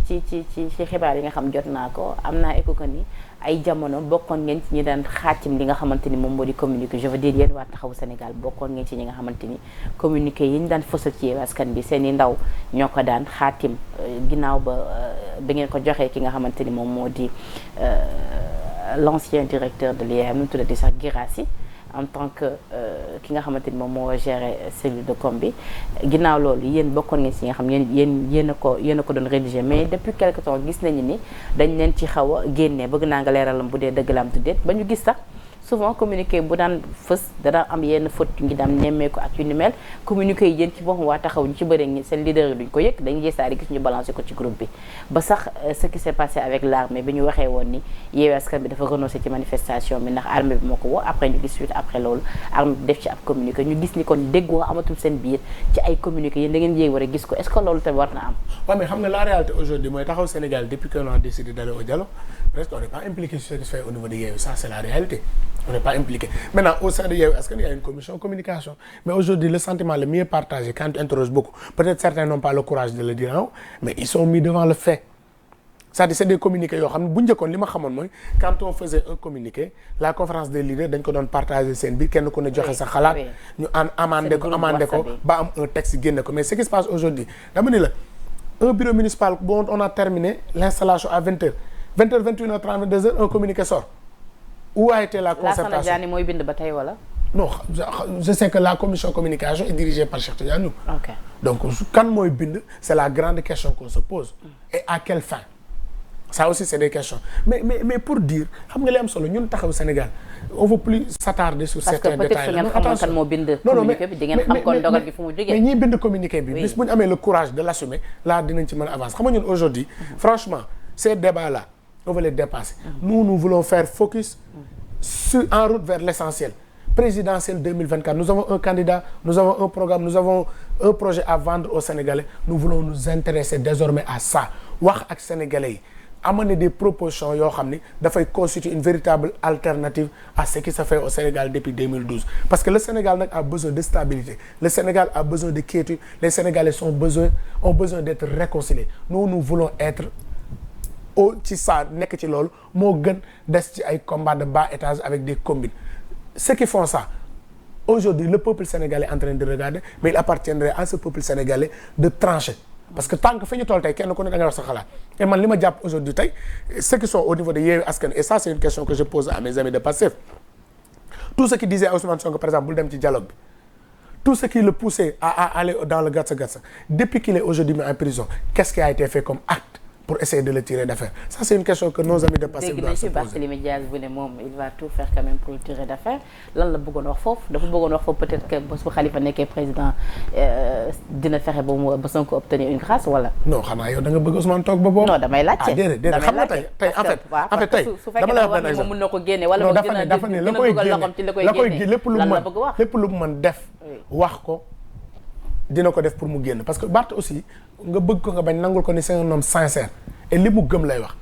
xibaar yi nga xam jot naa ko am naa écho que ni ay jamono bokkoon ngeen ci ñi daan xaatim li nga xamante ni moom moo di communiqué je veux dire yéen waa Taxawu Sénégal bokkoon ngeen ci ñi nga xamante ni communiqué yi ñu daan fësal ci Yewwi Askan bi seen i ndaw ñoo ko daan xaatim ginnaaw ba ngeen ko joxee ki nga xamante ni moom moo di l'ancien directeur de l'IAM nu mu tuddati sax Guirassy en tant que ki nga xamante ni moom moo géré cellule de com bi ginnaaw loolu yéen bokkoon ngeen si nga xam yéen a ko doon rédigé mais depuis quelque temps gis nañu ni dañ leen ci xaw a génne bëgg naa nga leeralam bu dee dëgg la am tuddeet ba ñu gis sax souvent communiqué bu daan fës dana am yenn faute yu ngi daan nemmeeku ak yu ni mel communiqué yi yéen ci boppam waa taxaw ñu ci bëri ngi seen leader yi duñ ko yëg dañuy gëstaari gis ñu balancé ko ci groupe bi ba sax ce qui s'est passé avec l'armée bi ñu waxee woon ni Yewwi Askan bi dafa renoncé ci manifestation bi ndax armée bi moo ko woo après ñu gis suite après loolu armée bi def ci ab communiqué ñu gis ni kon déggoo amatul seen biir ci ay communiqué yéen da ngeen yéeg war a gis ko est-ce que loolu tamit war na am. waaw mais xam nga la réalité aujourd'hui mooy Taxawu Sénégal depuis qu'on a décidé d'aller au dialogue presque on n'est pas impliqué sur ce qui se fait au niveau de Yewwi ça c'est la réalité on n'est pas impliqué maintenant au sein de Yewwi Askan il y a une commission communication mais aujourd'hui le sentiment le mieux partagé quand tu interroges beaucoup peut-être certains n'ont pas le courage de le dire mais ils sont mis devant le fait c'est-à-dire c'est des communiqués yoo xam ne bu njëkkoon li ma xamoon mooy quand on faisait un communiqué la conférence des leaders dañ ko doon partager seen biir kenn ku ne joxe sa xalaat ñu amandé ko ba am un texte génne ko mais ce qui se passe aujourd'hui dama ni la un bureau municipal bon on a terminé l'installation à 20h 20h 21h30 22h un communiqué sort où a été la concertation Lassana Diané mooy bind ba tey wala. non je sais que la commission communication est dirigée par Cheikh Tidiane Youm. Ok donc kan mooy bind c'est la grande question qu'on se pose. Et à quelle fin. Ça aussi c'est des questions mais pour dire xam nga li am solo ñun taxaw Sénégal on veut plus s'attarder sur certains détails là. parce que peut-être que ngeen xamoon kan moo bind. communiqué bi di ngeen xam kon dogal bi fu mu jógee. mais ñiy bind communiqué bi. bis bu ñu amee le courage de l'assumer là dinañ ci mën a avancer xam nga ñun aujourd'hui franchement ces débats là on veut les dépasser. nous voulons faire focus en route vers l'essentiel. Présidentielle 2024 nous avons un candidat nous avons un programme nous avons un projet à vendre aux Sénégalais nous voulons nous intéresser désormais à ça wax ak Sénégalais yi amener des propositions yoo xam ni dafay constituer une véritable alternative à ce qui se fait au Sénégal depuis 2012 parce que le Sénégal nag a besoin de stabilité le Sénégal a besoin de quiétude les Sénégalais ont besoin d'être réconciliés nous voulons être ci ça nekk ci loolu moo gën des ci ay combats de bas étage avec des combines ceux qui font ça aujourd'hui le peuple sénégalais est en train de regarder mais il appartiendrait à ce peuple sénégalais de trancher parce que tant que fi ñu toll tey kenn ku ne da nga wax sa xalaat et man li ma jàpp aujourd'hui tey ceux qui sont au niveau de Yewwi Askan et ça c'est une question que je pose à mes amis de Pastef tout ce qui disait à Ousmane Sonko par exemple bul dem ci dialogue bi tout ce qui le poussait à aller dans le gatsa depuis qu'il est aujourd'hui mis en prison qu'est-ce qui a été fait comme acte pour essayer de le tirer d'affaire ça c'est une question que nos amis de Pastef doivent se poser. Barthélémy Dias bu ne moom il va tout faire quand même pour le tirer d'affaire lan la bëggoon wax foofu dafa bëggoon wax foofu peut-être que bés bu Khalifa nekkee président dina fexe ba Sonko obtenir une grâce wala. non xanaa yow da nga bëgg Ousmane toog ba boobu. non damay laajte ah déedéet xam nga tey en fait tey dama lay wax benn exemple mën na ko génne wala moom dafa ne la koy génne lépp lu mu mën def wax ko dina ko def pour mu génn parce que Barth aussi nga bëgg ko nga bañ nangul ko ni c'est un homme sincère et li mu gëm lay wax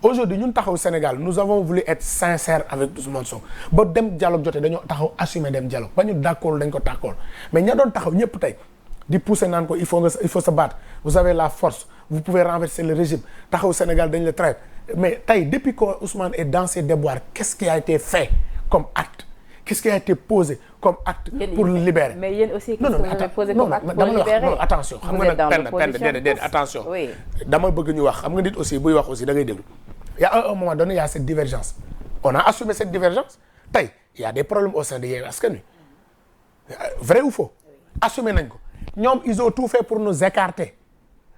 aujourd'hui ñun taxaw Sénégal nous avons voulu être sincères avec Ousmane Sonko ba dem dialogue jotee dañoo taxaw assumer dem dialogue ba ñu d'accord dañ ko d'accord mais ña doon taxaw ñëpp tey di pousser naan ko il faut se battre vous avez la force vous pouvez renverser le régime taxaw Sénégal dañ le traite mais tey depuis que Ousmane est dans ses déboires qu'est-ce qui a été fait comme acte qu'est-ce qui a été posé comme acte pour le libérer. mais yéen aussi qu'est-ce que vous avez posé comme acte pour le libérer non attention xam nga nag penn attention dama bëgg ñu wax xam nga nit aussi buy wax aussi da ngay déglu il y a un moment donné il y a cette divergence on a assumé cette divergence tey il y a des problèmes au sein de Yewwi Askan Wi vrai ou faux assumé nañ ko ñoom ils ont tout fait pour nous écarter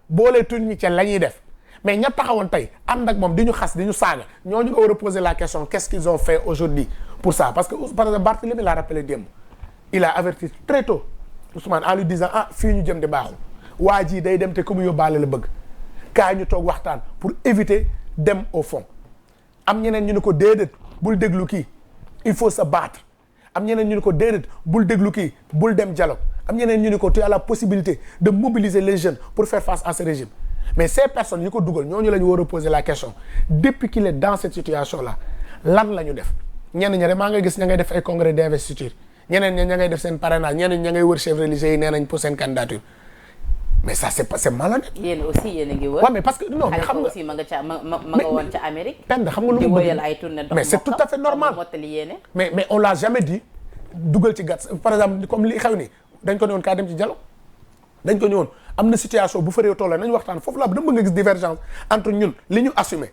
boole tuñ ñi ca la ñuy def mais ña taxawoon tey ànd ak moom di ñu xas di ñu saaga ñooñu nga war a poser la question qu'est-ce qu'ils ont fait aujourd'hui pour ça parce que par exemple Barthélémy l'a rappelé démb il a averti très tôt Ousmane en lui disant fii ñu jëm de baaxul waa ji day dem te ku mu yóbbaale la bëgg kaay ñu toog waxtaan pour éviter dem au fond am ñeneen ñu ne ko déedéet bul déglu kii il faut se battre am ñeneen ñu ne ko déedéet bul déglu kii bul dem dialogue am ñeneen ñu ne ko tu as la possibilité de mobiliser les jeunes pour faire face à ce régime mais ces personnes yi ko dugal ñooñu la ñu war a poser la question depuis qu'il est dans cette situation là lan la ñu def ñenn ña maa ngay gis ña ngay def ay congrès d'investiture ñeneen ña ngay def seen parrainage ñeneen ña ngay wër chefs religieux yi nee nañ pour seen candidature mais ça c'est malhonnête. yéen aussi yéen a ngi wër. waaw mais parce que non mais xam nga aussi ma nga woon ca Amérique. Penda xam nga lu mu bëgg ay tournée mais c'est tout à fait normal mais on l'a jamais dit dugal ci gàtt par exemple comme li xew ni dañ ko ne woon kaa dem ci dialogue dañ ko ne woon am na situation bu fa réew toll nañu waxtaan foofu la dama bëgg nga gis divergence entre ñun li ñu assumé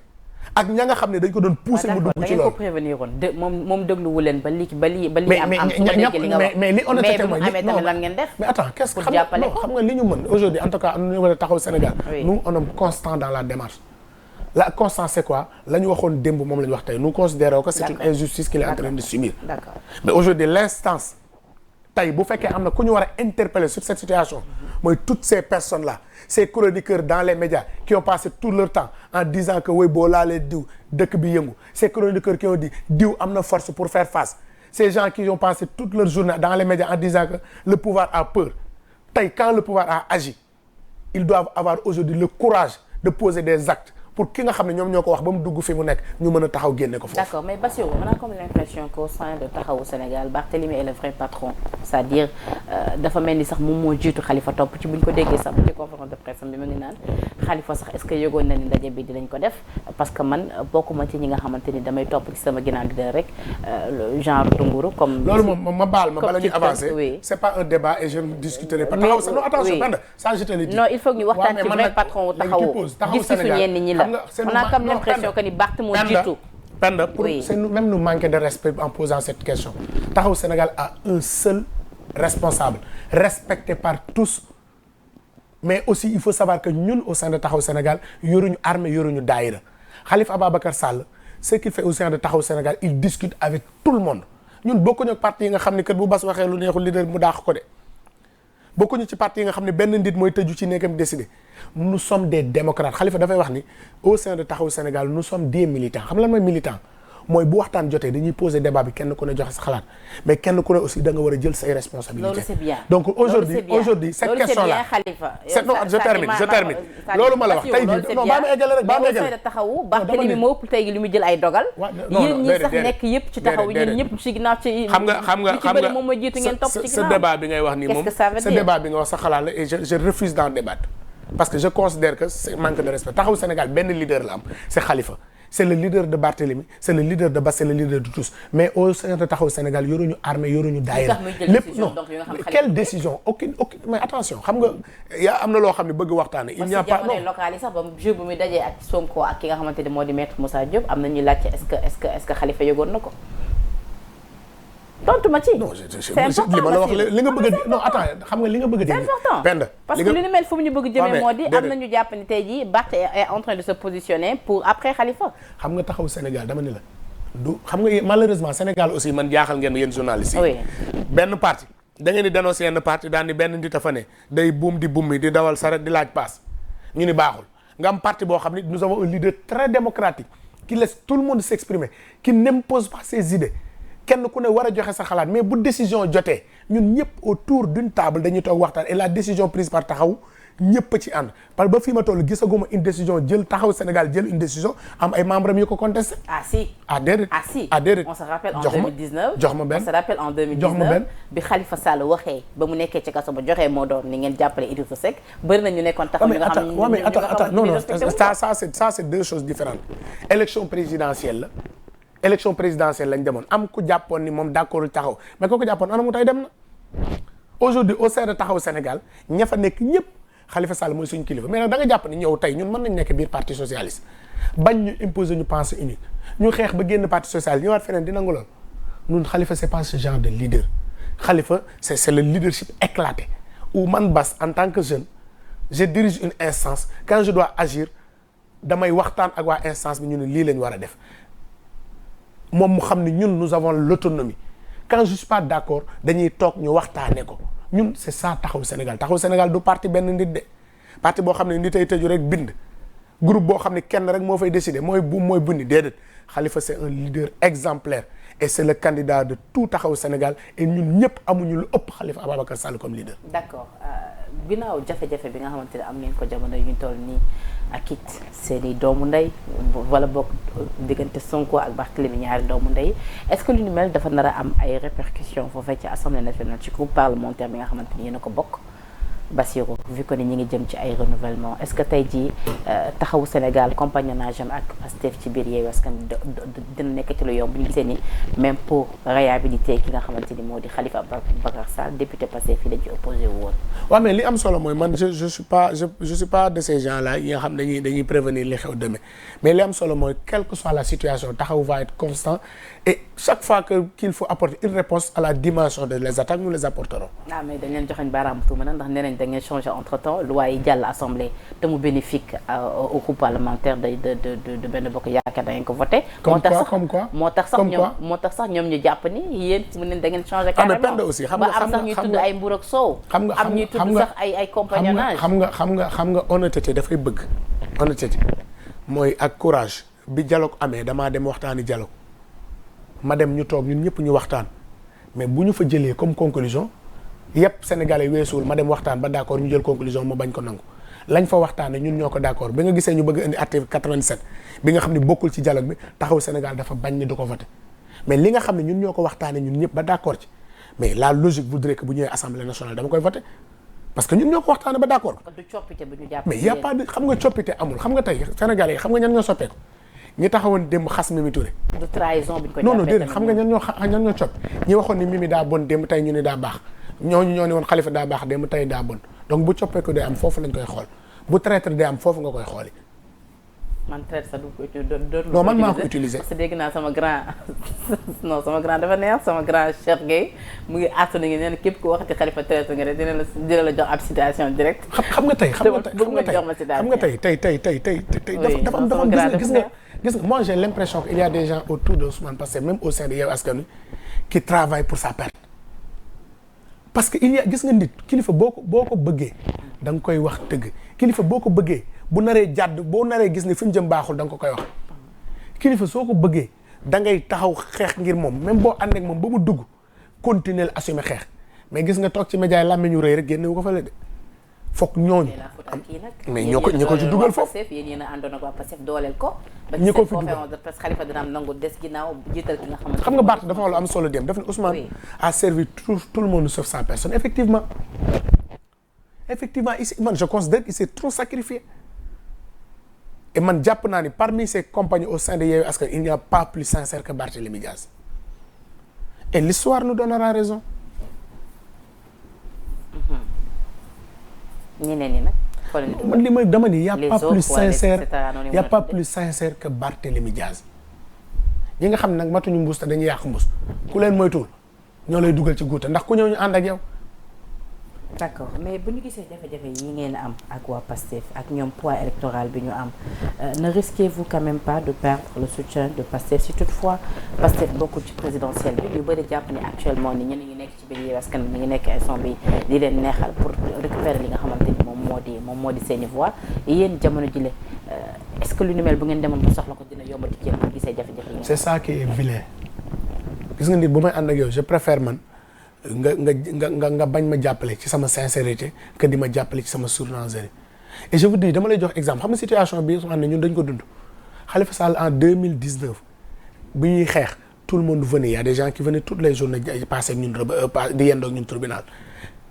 ak ña nga xam ne dañ ko doon pousser mu dugg ci loolu. ko prévenir woon moom dégluwu leen ba li am su ma déggee li nga wax mais li honnêteté mooy mais tamit lan ngeen def. mais attends qu'est-ce que xam nga li ñu mën aujourd'hui en tout cas am na ñu war a taxaw Sénégal nous on est constant dans la démarche la constance c'est quoi la ñu waxoon démb moom la ñu wax tey nous considérons que c'est une injustice qu'il est en train de subir. D'accord. Mais aujourd'hui l'instance tey bu fekkee am na ku ñu war a interpeller sur cette situation mooy toutes ces personnes là ces chroniqueurs dans les médias qui ont passé tout leur temps en disant que woy boo laalee diw dëkk bi yëngu ces chroniqueurs qui ont dit diw am na force pour faire face ces gens qui ont passé toute leur journée dans les médias en disant que le pouvoir a peur tey quand le pouvoir a agi ils doivent avoir aujourd'hui le courage de poser des actes pour ki nga xam ne ñoom ñoo ko wax ba mu dugg fi mu nekk ñu mën a taxaw génne ko foofu. d'accord mais Bassirou on a comme l'impression qu'au sein de Taxawu Sénégal Barthélémy est le vrai patron c'est-à-dire dafa mel ni sax moom moo jiitu Khalifa topp ci bu ñu ko déggee sax ci conférence de presse bi mu ngi naan Khalifa sax est-ce que yëgoon na ni ndaje bi dinañ ko def parce que man bokkuma ci ñi nga xamante ni damay topp ci sama ginnaaw leader rek genre tunguru comme. loolu moom ma baal ma bala ñuy avancer. oui c'est pas un débat et je ne discuterai pas. taxaw sa non attention Penda ça je te le dis. non il faut que ñu waxtaan ci vrai patron wu Taxawu gis-gisu ñenn ñi la on a comme l'impression que ni Barth moo jiitu. Penda pour c'est même nous manquer de respect en posant cette question. Taxawu Sénégal a un seul responsable respecté par tous. Mais aussi il faut savoir que ñun au sein de Taxawu Sénégal yoruñu armée yoruñu daayira Khalifa Ababacar Sall ce qu'il fait au sein de Taxawu Sénégal il discute avec tout le monde ñun bokkuñu ak parti yi nga xam ne kat bu bas waxee lu neexul leader mu daax ko de bokkuñu ci parti yi nga xam ne benn nit mooy tëju ci nekkam décider nous sommes des démocrates Khalifa dafay wax ni au sein de Taxawu Sénégal nous sommes des militants xam lan mooy militant mooy bu waxtaan jotee dañuy poser débat bi kenn ku ne joxe sa xalaat mais kenn ku ne aussi da nga war a jël say responsabilités. loolu c'est bien donc aujourd'hui cette question là non je termine loolu ma la wax tey jii non baa ma eggale rek baa ma eggale de Taxawu Barthélémy moo ëpp tey gi li mu jël ay dogal yéen ñi sax nekk yëpp ci Taxawu yéen ñëpp ci ginnaaw ci xam nga moom mooy jiitu ngeen topp ci ce ginnaaw débat bi ngay wax nii moom ce débat bi nga wax sa xalaat la et je refuse d'en débattre parce que je considère que c'est manque de respect Taxawu Sénégal benn leader la am c'est Khalifa c'est le leader de Barthélémy c'est le leader de Bass c'est le leader de tous mais au sein de Taxawu Sénégal yoruñu armée yoruñu daayira lépp non quelle décision aucune mais attention xam nga yaa am na loo xam ne bëgg waxtaane il n'y a pas non local yi sax ba jour bu muy dajee ak Sonko ak ki nga xamante ne moo di maître Moussa Diop am na ñuy laajte est-ce que Khalifa yëgoon na ko tontu ma ci. non li ma la wax li nga bëgg a non attends xam nga li nga bëgg a c'est important Penda parce que li ni mel fu mu ñu bëgg jëmee moo di am na ñu jàpp ni tey jii Barth est en train de se positionner pour après Khalifa. xam nga Taxawu Sénégal dama ni la du xam nga malheureusement Sénégal aussi man jaaxal ngeen yéen journalistes yi. oui benn parti da ngeen di dénoncer yenn parti daan ni benn nit a fa ne day buum di bummi di dawal saret di laaj paas ñu ni baaxul nga am parti boo xam ni nous avons un leader très démocratique qui laisse tout le monde s'exprimer qui n'impose pas ses idées. kenn ku ne war a joxe sa xalaat mais bu décision jotee ñun ñëpp autour d'une table dañuy toog waxtaan et la décision prise par Taxawu ñëpp ci ànd parce que ba fii ma toll gisaguma une décision jël Taxawu Sénégal jël une décision am ay membres am yu ko contesté. ah si déedéet déedéet on se rappelle en 2019 jox ma benn on se rappelle en 2019 bi Khalifa Sall waxee ba mu nekkee ci kaso ba joxee moo doon ni ngeen jàppale Idrissa Seck bëri na ñu nekkoon Taxawu ñu nga xam ne mais attends non ça c'est deux choses différentes élection présidentielle la élection présidentielle lañ demoon am ku jàppoon ni moom d'accordul Taxaw mais kooku jàppoon ana mu tey dem na aujourd'hui au sein de Taxaw Sénégal ña fa nekk ñëpp Khalifa Sall mooy suñu kilifa mais nag da nga jàpp ni ñëw tey ñun mën nañ nekk biir parti socialiste bañ ñu imposer ñu pensée unique ñu xeex ba génn parti socialiste ñëwaat feneen di nangu lool ñun Khalifa c'est pas ce genre de leader Khalifa c'est le leadership éclaté où man Bass en tant que jeune je dirige une instance quand je dois agir damay waxtaan ak waa instance bi ñu ne lii lañ war a def moom mu xam ne ñun nous avons l'autonomie quand je suis pas d'accord dañuy toog ñu waxtaane ko ñun c'est ça Taxawu Sénégal du parti benn nit de parti boo xam ne nit ay tëju rek bind groupe boo xam ne kenn rek moo fay décider mooy bundi déedéet Khalifa c'est un leader exemplaire et c'est le candidat de tout Taxawu Sénégal et ñun ñëpp amuñu lu ëpp Khalifa Ababacar Sall comme leader. d'accord ginnaaw jafe-jafe bi nga xamante ne am ngeen ko jamono yu ñu toll nii ak it seeni doomu ndey wala boog diggante Sonko ak Barthélémy ñaari doomu ndey est-ce que lu ni mel dafa nar a am ay répercussions foofee ci Assemblée nationale ci groupe parlementaire bi nga xamante ni yéen a ko bokk Bassirou vu que ni ñi ngi jëm ci ay renouvellement est-ce que tey jii Taxawu Sénégal compagnonnage am ak Pastef ci biir Yewwi Askan dina nekk ci lu yomb bu ñu gisee ni même pour réhabiliter ki nga xamante ni moo di Khalifa Ababacar Sall député Pastef fii dañ ci opposé wu woon. waaw mais li am solo mooy man je suis pas de ces gens là yi nga xam dañuy prévenir li xew demain mais li am solo mooy quelle que soit la situation Taxawu va être constant et chaque fois qu'il faut apporter une réponse à la dimension de les attaques nous les apporterons. ah mais dañ leen joxoñ baaraamu tuuma nag ndax nee nañ da ngeen changé entre temps loi yi jàll assemblée te mu bénéfique au groupe parlementaire de Benno Bokk Yaakaar da ngeen ko voté. comme quoi moo tax sax ñoom ñu jàpp ni yéen mu ne da ngeen changé carrément Penda aussi xam nga ba am sax ñuy tudd ay mbur ak soow. am ñuy tudd sax ay compagnonnage. xam nga honnêteté dafay bëgg honnêteté mooy ak courage bi dialogue amee damaa dem waxtaani dialogue ma dem ñu toog ñun ñëpp ñu waxtaan mais bu ñu fa jëlee comme conclusion yëpp sénégalais weesuwul ma dem waxtaan ba d'accord ñu jël conclusion ma bañ ko nangu lañ fa waxtaane ñun ñoo ko d'accord bi nga gisee ñu bëgg indi article 87 bi nga xam ne bokkul ci dialogue bi taxaw Sénégal dafa bañ ni du ko voté mais li nga xam ne ñun ñoo ko waxtaane ñun ñëpp ba d'accord ci mais la logique voudrait que bu ñëwee assemblée nationale dama koy voté parce que ñun ñoo ko waxtaane ba d'accord mais y a pas de xam nga coppite amul xam nga tey Sénégalais yi xam nga ñan ñoo soppeeku ñi taxawoon démb xas Mimi Touré du trahison bi ñu ko non déedéet xam nga ñan ñoo coppi ñi waxoon ni Mimi daa bon démb tey ñu ni daa baax ñooñu ñoo ne woon Khalifa daa baax démb tey daa bon donc bu coppeeku day am foofu lañ koy xool bu traître day am foofu nga koy xooli man traite sax non man maa ko utiliser parce que dégg naa sama grand non sama grand dafa neex sama grand Cheikh Gueye mu ngi àtt na ngi nee na képp ku waxati Khalifa traite nga rek dina la jox ab citation direct xam nga tey dafa am gis nga moi j'ai l'impression qu'il y a des gens autour de Ousmane parce que même au sein de Yewwi Askan Wi qui travaillent pour sa perte parce que il y a gis nga nit kilifa boo ko bëggee da nga koy wax dëgg kilifa boo ko bëggee bu naree jàdd boo naree gis ne fi mu jëm baaxul da nga ko koy wax kilifa soo ko bëggee da ngay taxaw xeex ngir moom même boo ànd ak moom ba mu dugg continuer assumer xeex mais gis nga toog ci média yi làmmiñ ñu rëy rek génne wu ko fële de foog ñooñu mais ñoo ko ci dugal foofu yéen a àndoon ak waa Pastef dooleel ko ñi ko fi dugal parce que Khalifa dina am nangu des ginnaaw jiital ki nga xamante xam nga Barth dafa wax lu am solo dem daf ne Ousmane a servi tout le monde sauf sa personne effectivement ici man je considère qu'il s'est trop sacrifié et man jàpp naa ni parmi ses compagnons au sein de Yewwi Askan il n'y a pas plus sincère que Barthélémy Diaz et l'histoire nous donnera raison. ñeneen ñi nag. man li may dama ni y' a pas plus sincère que Barthélémy Diaz ñi nga xam ne nag matuñu mbuus te dañuy yàq mbuus ku leen moytuwul ñoo lay dugal ci guuta ndax ku ñëw ñu ànd ak yow. d'accord mais bu ñu gisee jafe-jafe yi ngeen am ak waa Pastef ak ñoom poids électoral bi ñu am ne risquez-vous quand même pas de perdre le soutien de Pastef si toutefois Pastef bokkul ci présidentielle bi ñu bëri jàpp ni actuellement ni ñenn ñi nekk ci biir Yewwi Askan Wi ñu ngi nekk instant bi di leen neexal pour récupérer li nga xamante ni moom moo di seeni voix yéen jamono jile est-ce que lu ni mel bu ngeen demoon ba soxla ko dina yombati ci yéen bu gisee jafe-jafe yi. c'est ça qui est vilain gis nga nit bu may ànd ak yow je préfère man. nga bañ ma jàppale ci sama sincérité que di ma jàppale ci sama sournoiserie et je vous dis dama lay jox exemple xam nga situation bi xam ne ñun dañ ko dund Khalifa Sall en 2019 bi ñuy xeex tout le monde venait y a des gens qui venaient toutes les journées passé ak ñun di yendoo ak ñun tribunal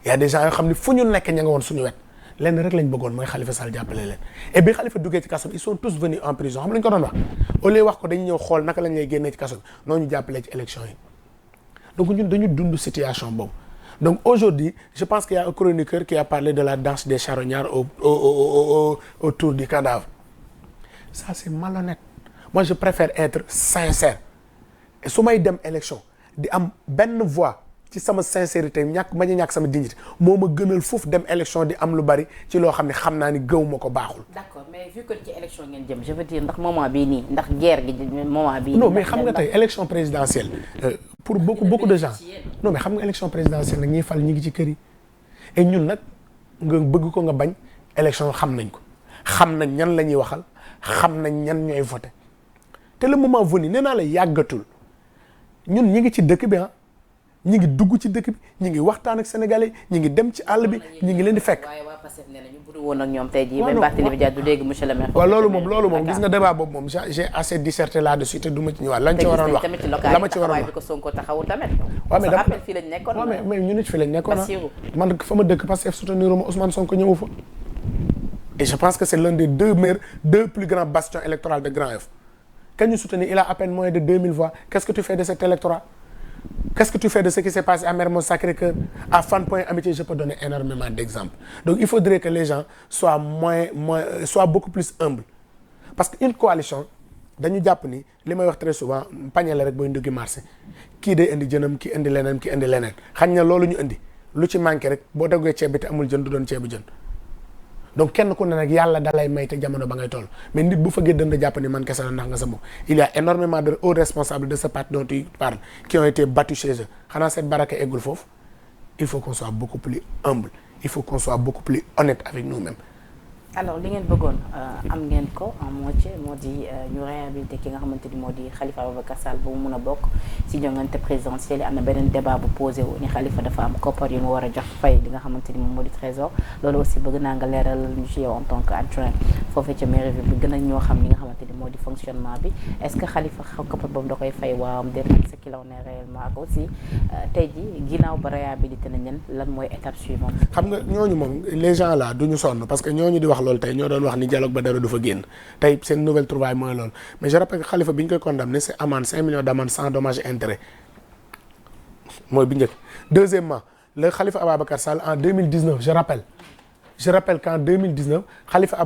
y a des gens yoo xam ne fu ñu nekk ña nga woon suñu wet lenn rek lañ bëggoon mooy Khalifa Sall jàppale leen et bi Khalifa duggee ci kaso bi ils sont tous venus en prison xam nga lañ ko doon wax au lieu wax ko dañuy ñëw xool naka lañ lay génnee ci kaso bi noo ñu jàppalee ci élection yi donc ñun dañu dund situation boobu donc aujourd'hui je pense qu'il y a un chroniqueur qui a parlé de la danse des charognards autour du cadavre ça c'est malhonnête moi je préfère être sincère et su may dem élection di am benn voix ci sama sincérité bañ a ñàkk sama dignité moo ma gënal foofu dem élection di am lu bari ci loo xam ne xam naa ni gëw ma ko baaxul. d'accord mais vu que ci élection ngeen jëm je veux dire ndax moment bii nii ndax guerre gi moment bii. non mais xam nga tey élection présidentielle. pour beaucoup de gens non mais xam nga élection présidentielle nag ñiy fal ñi ngi ci kër yi et ñun nag nga bëgg ko nga bañ élection xam nañ ko xam nañ ñan la ñuy waxal xam nañ ñan ñooy voté te le moment venu nee naa la yàggatul ñun ñi ngi ci dëkk bi ñi ngi dugg ci dëkk bi ñi ngi waxtaan ak sénégalais ñi ngi dem ci àll bi ñi ngi leen di fekk. waaye waa Pastef nee nañu bu dul woon ak ñoom tey jii même Barthélémy Dias du dégg monsieur le maire. waaw loolu moom gis nga débat boobu moom j'ai assez disserté là-dessus te du ma ci ñëwaat lañ ci waroon wax la ma ci waroon wax bi ko Sonko taxawul tamit. waaw mais dafa fii lañ nekkoon waaw mais ñu nit fi lañ nekkoon man fa ma dëkk Pastef soutenir ma Ousmane Sonko ñëwu fa et je pense que c'est l'un des deux plus grands bastions électoraux de Grand Yoff kañ ñu soutenir il a à peine moins de 2000 voix qu'est-ce que tu fais de cet électorat? Qu'est-ce que tu fais de ce qui s'est passé à Mermoz Sacré-Cœur, à Fann Point Amitié? Je peux donner énormément d'exemples. Donc il faudrait que les gens soient soient beaucoup plus humbles. Parce qu'une coalition, dañu jàpp ni li may wax très souvent pañe la rek booy nduggi marché kii day indi jënam kii indi leneen kii indi leneen xañ na loolu ñu indi lu ci manqué rek boo daggee ceeb bi te amul jën du doon ceebu jën. donc kenn ku ne nag yàlla dalay may te jamono ba ngay toll mais nit bu fëggee dënd jàpp ni man kese la ndax nga sa bopp il y a énormément de hauts responsables de ce parti dont tu parles qui ont été battus chez eux xanaa cette baraka eggul foofu il faut qu'on soit beaucoup plus humble il faut qu'on soit beaucoup plus honnête avec nous-mêmes alors li ngeen bëggoon am ngeen ko en moitié moo di ñu réhabilité ki nga xamante ni moo di Khalifa Ababacar Sall ba mu mun a bokk si jongante présidentielle yi am na beneen débat bu posé wu ni Khalifa dafa am koppar yu mu war a jox fay li nga xamante ni moom moo di trésor loolu aussi bëgg naa nga leeral ñu ci yow en tant que adjoint foofee ca mairie bi gën a ñoo xam li nga xamante ni moo di fonctionnement bi est-ce que Khalifa koppar boobu da koy fay waawam déet ak ce qu'il en est réellement ak aussi tey ji ginnaaw ba réhabilité nañ leen lan mooy étape suivante. xam nga ñooñu moom les gens là duñu sonn parce que ñooñu di wax loolu tey ñoo doon wax ni dialogue ba dara du fa génn tey seen nouvelle trouvaille mooy loolu mais je rappelle que Khalifa bi ñu koy condamné c'est amende 5 millions d'amende sans dommage et intérêt mooy bi njëkk. Deuxièmement le Khalifa Ababacar Sall en 2019 je rappelle qu'en 2019 Khalifa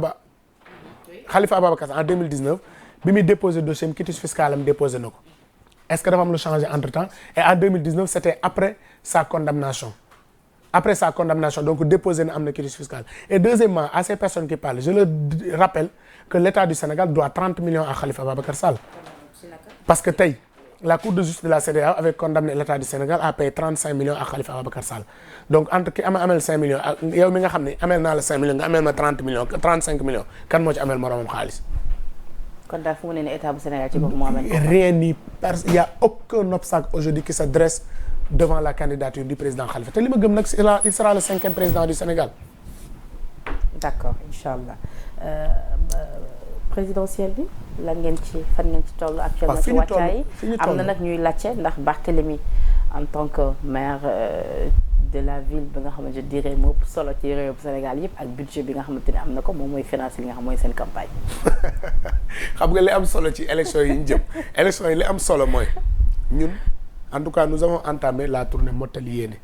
Ababacar Sall en 2019 bi muy déposé dossier am quitus fiscal am déposé na ko est-ce que dafa am lu changé entre temps et en 2019 c'était après sa condamnation donc déposé na am na quitus fiscal. Et deuxièmement à ces personnes qui parlent je leur rappelle que l'État du Sénégal doit 30 millions à Khalifa Ababacar Sall parce que tey la Cour de justice de la CEDEAO avait condamné l'État du Sénégal à payer 35 millions à Khalifa Ababacar Sall donc entre ki amel 5 millions ak yow mi nga xam ne amel naa la 5 millions nga amel ma 30 millions 35 millions kan moo ci amel moroomam xaalis. kon daal fu mu ne nii État bu Sénégal ci boppam moo amel. Rien n'y il y a aucun obstacle aujourd'hui qui se dresse devant la candidature du président Khalifa te li ma gëm nag il sera le 5e président du Sénégal. d'accord inchallah présidentielle bi lan ngeen ci fan ngeen ci toll actuellement ci wàccaay yi am na nag ñuy laajte ndax Barthélémy en tant que maire de la ville bi nga xamante ne dirais moo solo ci réew Sénégal yëpp ak budget bi nga xamante ne am na ko moom mooy financer li nga xam mooy seen campagne. xam nga li am solo ci élection yi ñu jëm élection yi li am solo mooy ñun en tout cas nous avons entamé la tournée Mottali Yéene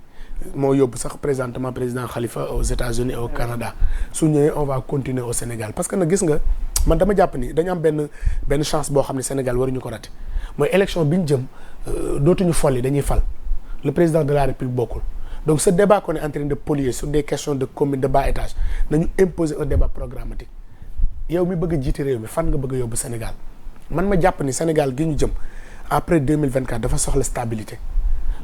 moo yóbbu sax présentement président Khalifa aux États-Unis et au Canada su ñëwee on va continuer au Sénégal parce que nag gis nga man dama jàpp ni dañu am benn chance boo xam ne Sénégal waruñu ko rater mooy élection bi ñu jëm dootuñu folli dañuy fal le président de la République bokkul donc ce débat qu'on est en train de polier sur des questions de commune de bas étage nañu imposer un débat programmatique yow mi bëgg a jiite réew mi fan nga bëgg a yóbbu Sénégal man ma jàpp ni Sénégal gi ñu jëm après 2024 dafa soxla stabilité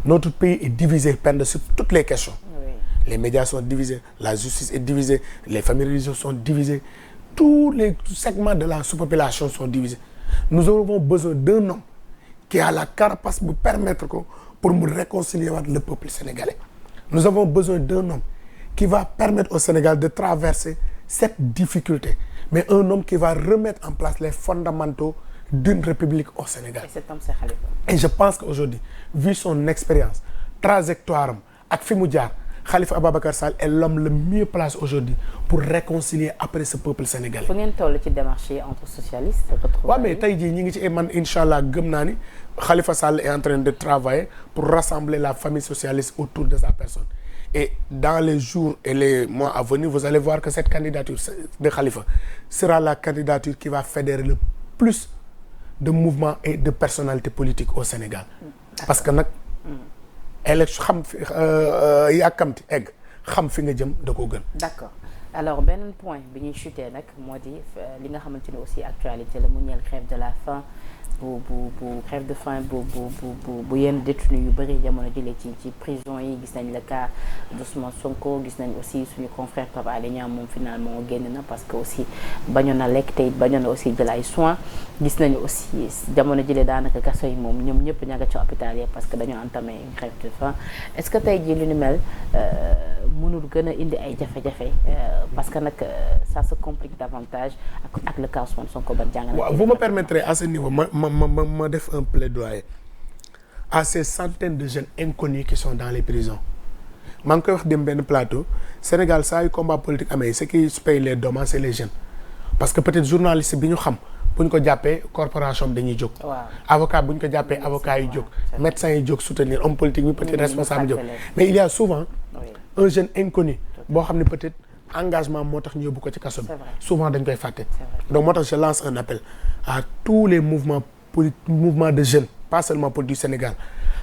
notre pays est divisé pendant sur toutes les questions. Oui. Les médias sont divisés, la justice est divisée, les familles religieuses sont divisées, tous les segments de la sous-population sont divisés. Nous avons besoin d'un homme qui a la carapace pour permettre que pour nous réconcilier avec le peuple sénégalais. Nous avons besoin d'un homme qui va permettre au Sénégal de traverser cette difficulté, mais un homme qui va remettre en place les fondamentaux d'une république au Sénégal. Et cet homme, c'est Khalifa. Et je pense qu'aujourd'hui, vu son expérience, trajectoire ak fi mu jaar, Khalifa Ababacar Sall est l'homme le mieux placé aujourd'hui pour réconcilier après ce peuple sénégalais. fu ngeen toll ci démarche yi entre socialistes. waaw mais tey jii ñi ngi ci man incha allah gëm naa ni Khalifa Sall est en train de travailler pour rassembler la famille socialiste autour de sa personne. Et dans les jours et les mois à venir, vous allez voir que cette candidature de Khalifa sera la candidature qui va fédérer le plus de mouvements et de personnalités politiques au Sénégal. Parce que nag élection xam fi yàkkamti egg xam fi nga jëm da koo gën. D'accord alors beneen point bi ñuy chuté nag moo di li nga xamante ne aussi actualité la mu ñeel grève de la faim bu grève de faim bu yenn détenus yu bëri jamono jëlee ci prison yi gis nañ le cas d'Ousmane Sonko gis nañ aussi suñu confrère Pape Alé Niang moom finalement génn na parce que aussi bañoon na lekk te it bañoon na aussi jël ay soins gis nañu aussi jamono jëlee daanaka kaso yi moom ñoom ñëpp ña nga ci hôpital yi parce que dañoo entamé une grève de faim est-ce que tey jii lu ni mel mënul gën a indi ay jafe-jafe parce que nag ça se complique davantage ak le cas Ousmane Sonko ban jàng na. Vous me permettrez à ce niveau ma def un plaidoyer à ces centaines de jeunes inconnus qui sont dans les prisons maa ngi koy wax dem benn plateau Sénégal saa yu combat politique amee ce qui paye les dommages c'est les jeunes parce que peut-être journaliste bi ñu xam bu ñu ko jàppee corporation bi dañuy jóg. avocat bu ñu ko jàppee avocat yi jóg. médecins yi jóg soutenir homme politique bi peut-être responsable jóg mais il y a souvent un jeune inconnu boo xam ne peut-être engagement moo tax ñu yóbbu ko ci kaso bi souvent dañ koy fàtte donc moo tax je lance un appel à tous les mouvements de jeunes pas seulement pour du Sénégal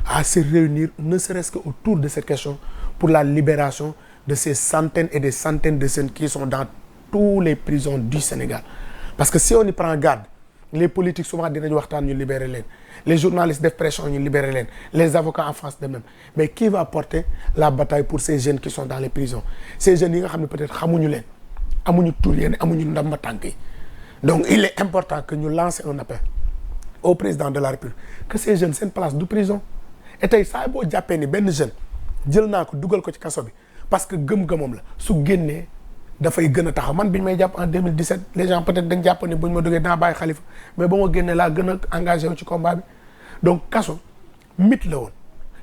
à se réunir ne serait-ce que autour de cette question pour la libération de ces centaines et des centaines de jeunes qui sont dans tous les prisons du Sénégal parce que si on y prend garde les politiques souvent dinañ waxtaan ñu libérer leen les journalistes def pression ñu libérer leen les avocats en face de même mais qui va porter la bataille pour ces jeunes qui sont dans les prisons ces jeunes yi nga xam ne peut-être xamuñu leen amuñu tur yéen amuñu ndamba tànk yi donc il est important que ñu lancer un appel au président de la République que ces jeunes seen place du prison et tey saa boo jàppee ni benn jeune jël naa ko dugal ko ci kaso bi parce que gëm-gëmam la su génnee dafay gën a taxaw man bi ñu may jàpp en 2017 les gens peut-être dañ jàpp ni bu ñu ma duggee dinaa bàyyi Khalifa mais ba ma génnee laa gën a engagé wu ci combat bi donc kaso mythe la woon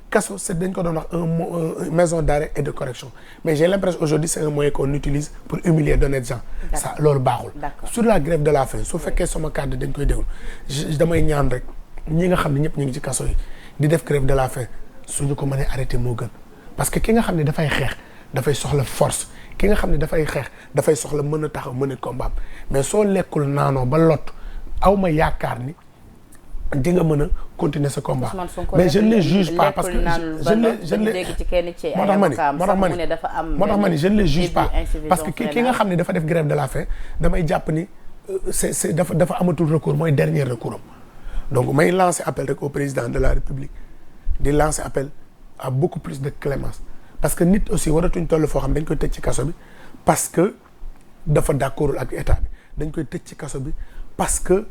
kaso c'est dañ ko doon wax un maison d'arrêt et de correction mais j'ai l'impression aujourd'hui c'est un moyen qu'on utilise pour humilier d'honnêtes gens ça loolu baaxul sur la grève de la faim su fekkee sama kàddu dañ koy déglu damay ñaan rek ñi nga xam ne ñëpp ñu ngi ci kaso yi di def grève de la faim suñu ko mënee arrêté moo gën parce que ki nga xam ne dafay xeex dafay soxla force ki nga xam ne dafay xeex dafay soxla mën a taxaw mën a combat mais soo lekkul naanoo ba lot aw ma yaakaar ni di nga mën a continuer ce combat mais je ne les juge pas parce que moo tax ma ni je ne les juge pas parce que ki nga xam ne dafa def grève de la faim damay jàpp ni c'est dafa amatul recours mooy dernier recours am donc may lancer appel rek au président de la République di lancer appel à beaucoup plus de clémence parce que nit aussi waratuñ toll foo xam dañ koy tëj ci kaso bi parce que dafa d'accordul ak état bi dañ koy tëj ci kaso bi parce que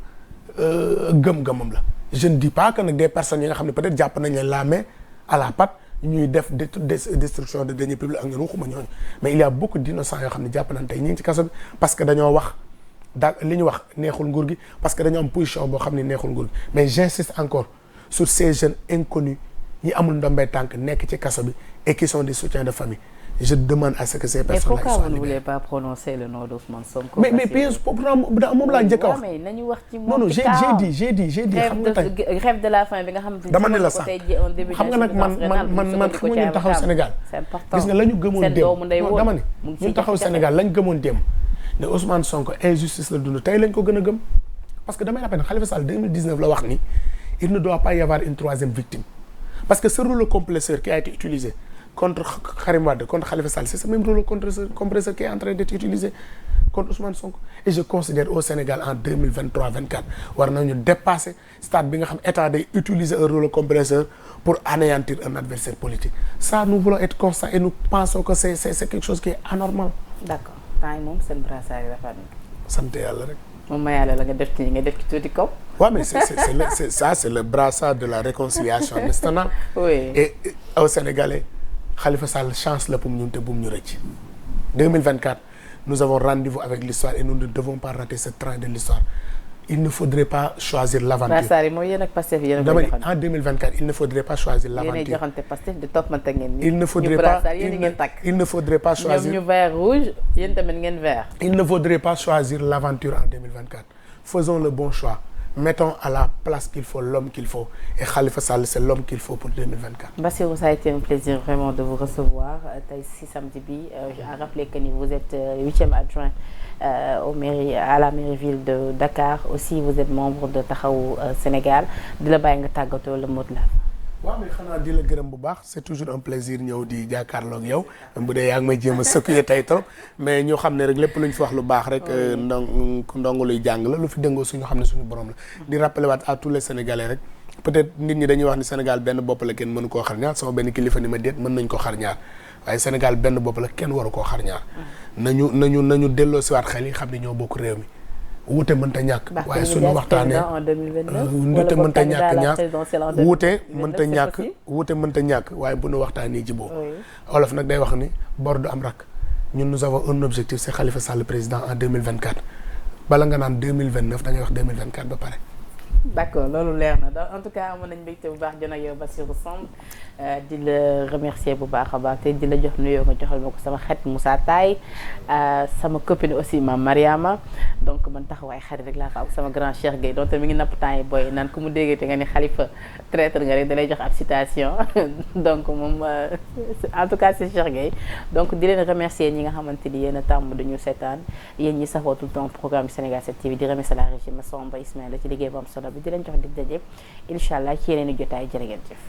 gëm-gëmam la je ne dis pas que nag des personnes yi nga xam ne peut-être jàpp nañ leen la main à la patte ñuy def destruction de deniers publics ak ñun waxuma ñooñu mais il y a beaucoup d'innocents yoo xam ne jàpp nañ tey ñu ngi ci kaso bi parce que dañoo wax li ñu wax neexul nguur gi parce que dañoo am position boo xam ne neexul nguur gi mais j'insiste encore sur ces jeunes inconnus ñi amul ndombay tànk nekk ci kaso bi et qui sont des soutiens de famille je demande à ce que ces personnes-là soient libérées. Mais pourquoi vous ne voulez pas prononcer le nom d'Ousmane Sonko? mais moom laa njëkk a wax. mais nañu wax ci non j'ai dit xam nga tey grève de la faim bi nga xam ne dama ne la sax xam nga nag man xam nga ñun taxaw Sénégal gis nga la ñu gëmoon démb non dama ne ñun taxaw Sénégal lañ gëmoon démb ne Ousmane Sonko injustice la dund tey lañ ko gën a gëm parce que damay rappelé Khalifa Sall 2019 la wax ni il ne doit pas y avoir une troisième victime parce que ce rouleau compresseur qui a été utilisé contre Karim Wade, contre Khalifa Sall, c'est ce même rouleau compresseur qui est en train d'être utilisé contre Ousmane Sonko. Et je considère au Sénégal en 2023-24, war nañu dépasser stade bi nga xam état day utiliser un rouleau compresseur pour anéantir un adversaire politique. Ça, nous voulons être constants et nous pensons que c'est quelque chose qui est anormal. D'accord. temps yi moom seen brassard yi dafa nekk. sant yàlla rek. moom ma yàlla la nga def ci tuuti kaw. Ouais, mais c'est le brassard de la réconciliation nationale. Oui. Et au Sénégalais, Khalifa Sall chance la pour ñun te bu mu ñu rëcc. 2024, nous avons rendez-vous avec l'histoire et nous ne devons pas rater ce train de l'histoire. Il ne faudrait pas choisir l'aventure. brassard yi mooy yéen ak Pastef yéen a ko joxante. En 2024, il ne faudrait pas choisir l'aventure. yéen a joxante Pastef di toppante ngeen. Il ne faudrait pas choisir. ñoom ñu vert rouge yéen tamit ngeen vert. Il ne faudrait pas choisir l'aventure en 2024. Faisons le bon choix. Mettons à la place qu'il faut l'homme qu'il faut. Et Khalifa Sall, c'est l'homme qu'il faut pour 2024. Bassirou, ça a été un plaisir vraiment de vous recevoir. Si samedi bi, à rappeler que vous êtes 8e adjoint à la mairie-ville de Dakar. Aussi, vous êtes membre de Taxawu Sénégal. Di la bàyyi nga tàggatoo le mot de la fin. waaw mais xanaa di la gërëm bu baax c'est toujours un plaisir ñëw di jàkkaarloo ak yow bu dee yaa ngi may jéem a secouer tey trop mais ñu xam ne rek lépp lu ñu fi wax lu baax rek ndongo luy jàng la lu fi dëngoo suñu xam ne suñu borom la di rappeler waat à tous les Sénégalais rek peut-être nit ñi dañuy wax ni Sénégal benn bopp la kenn mënu koo xar ñaar sama benn kilifa ni ma déet mën nañ ko xar ñaar waaye Sénégal benn bopp la kenn waru koo xar ñaar nañu delloo si waat xel yi xam ne ñoo bokk réew mi wuute mënta ñàkk waaye suñu waxtaanee wuute mënta ñàkk waaye bu ñu waxtaanee jiboo olof nag day wax ni bor du am rak ñun nous avons un objectif c'est Khalifa Sall président en 2024 bala nga naan 2029 da ngay wax 2024 ba pare. D'accord loolu leer na en tout cas amoon nañu mbégte bu baax jon ak yow Bassirou Samb di la remercier bu baax a baax te di la jox nuyoo nga joxal ma ko sama xarit Moussa Taye sama copine aussi Mame Mariama donc man taxawaay xarit rek laa fa am sama grand Cheikh Gueye donte mi ngi napp temps yi booy naan ku mu déggee te nga ni Khalifa traître nga rek da lay jox ab citation donc moom en tout cas c'est Cheikh Gueye donc di leen remercier ñi nga xamante ni yéen a tàmm dañu seetaan yéen ñi safoo tout le temps programme Sénégal 7 TV di remercier la régie Massamba Ismaïla ci liggéey bu am solo bi di leen jox dig daje incha allah ci yeneen i jotaay jërë ngeen jëf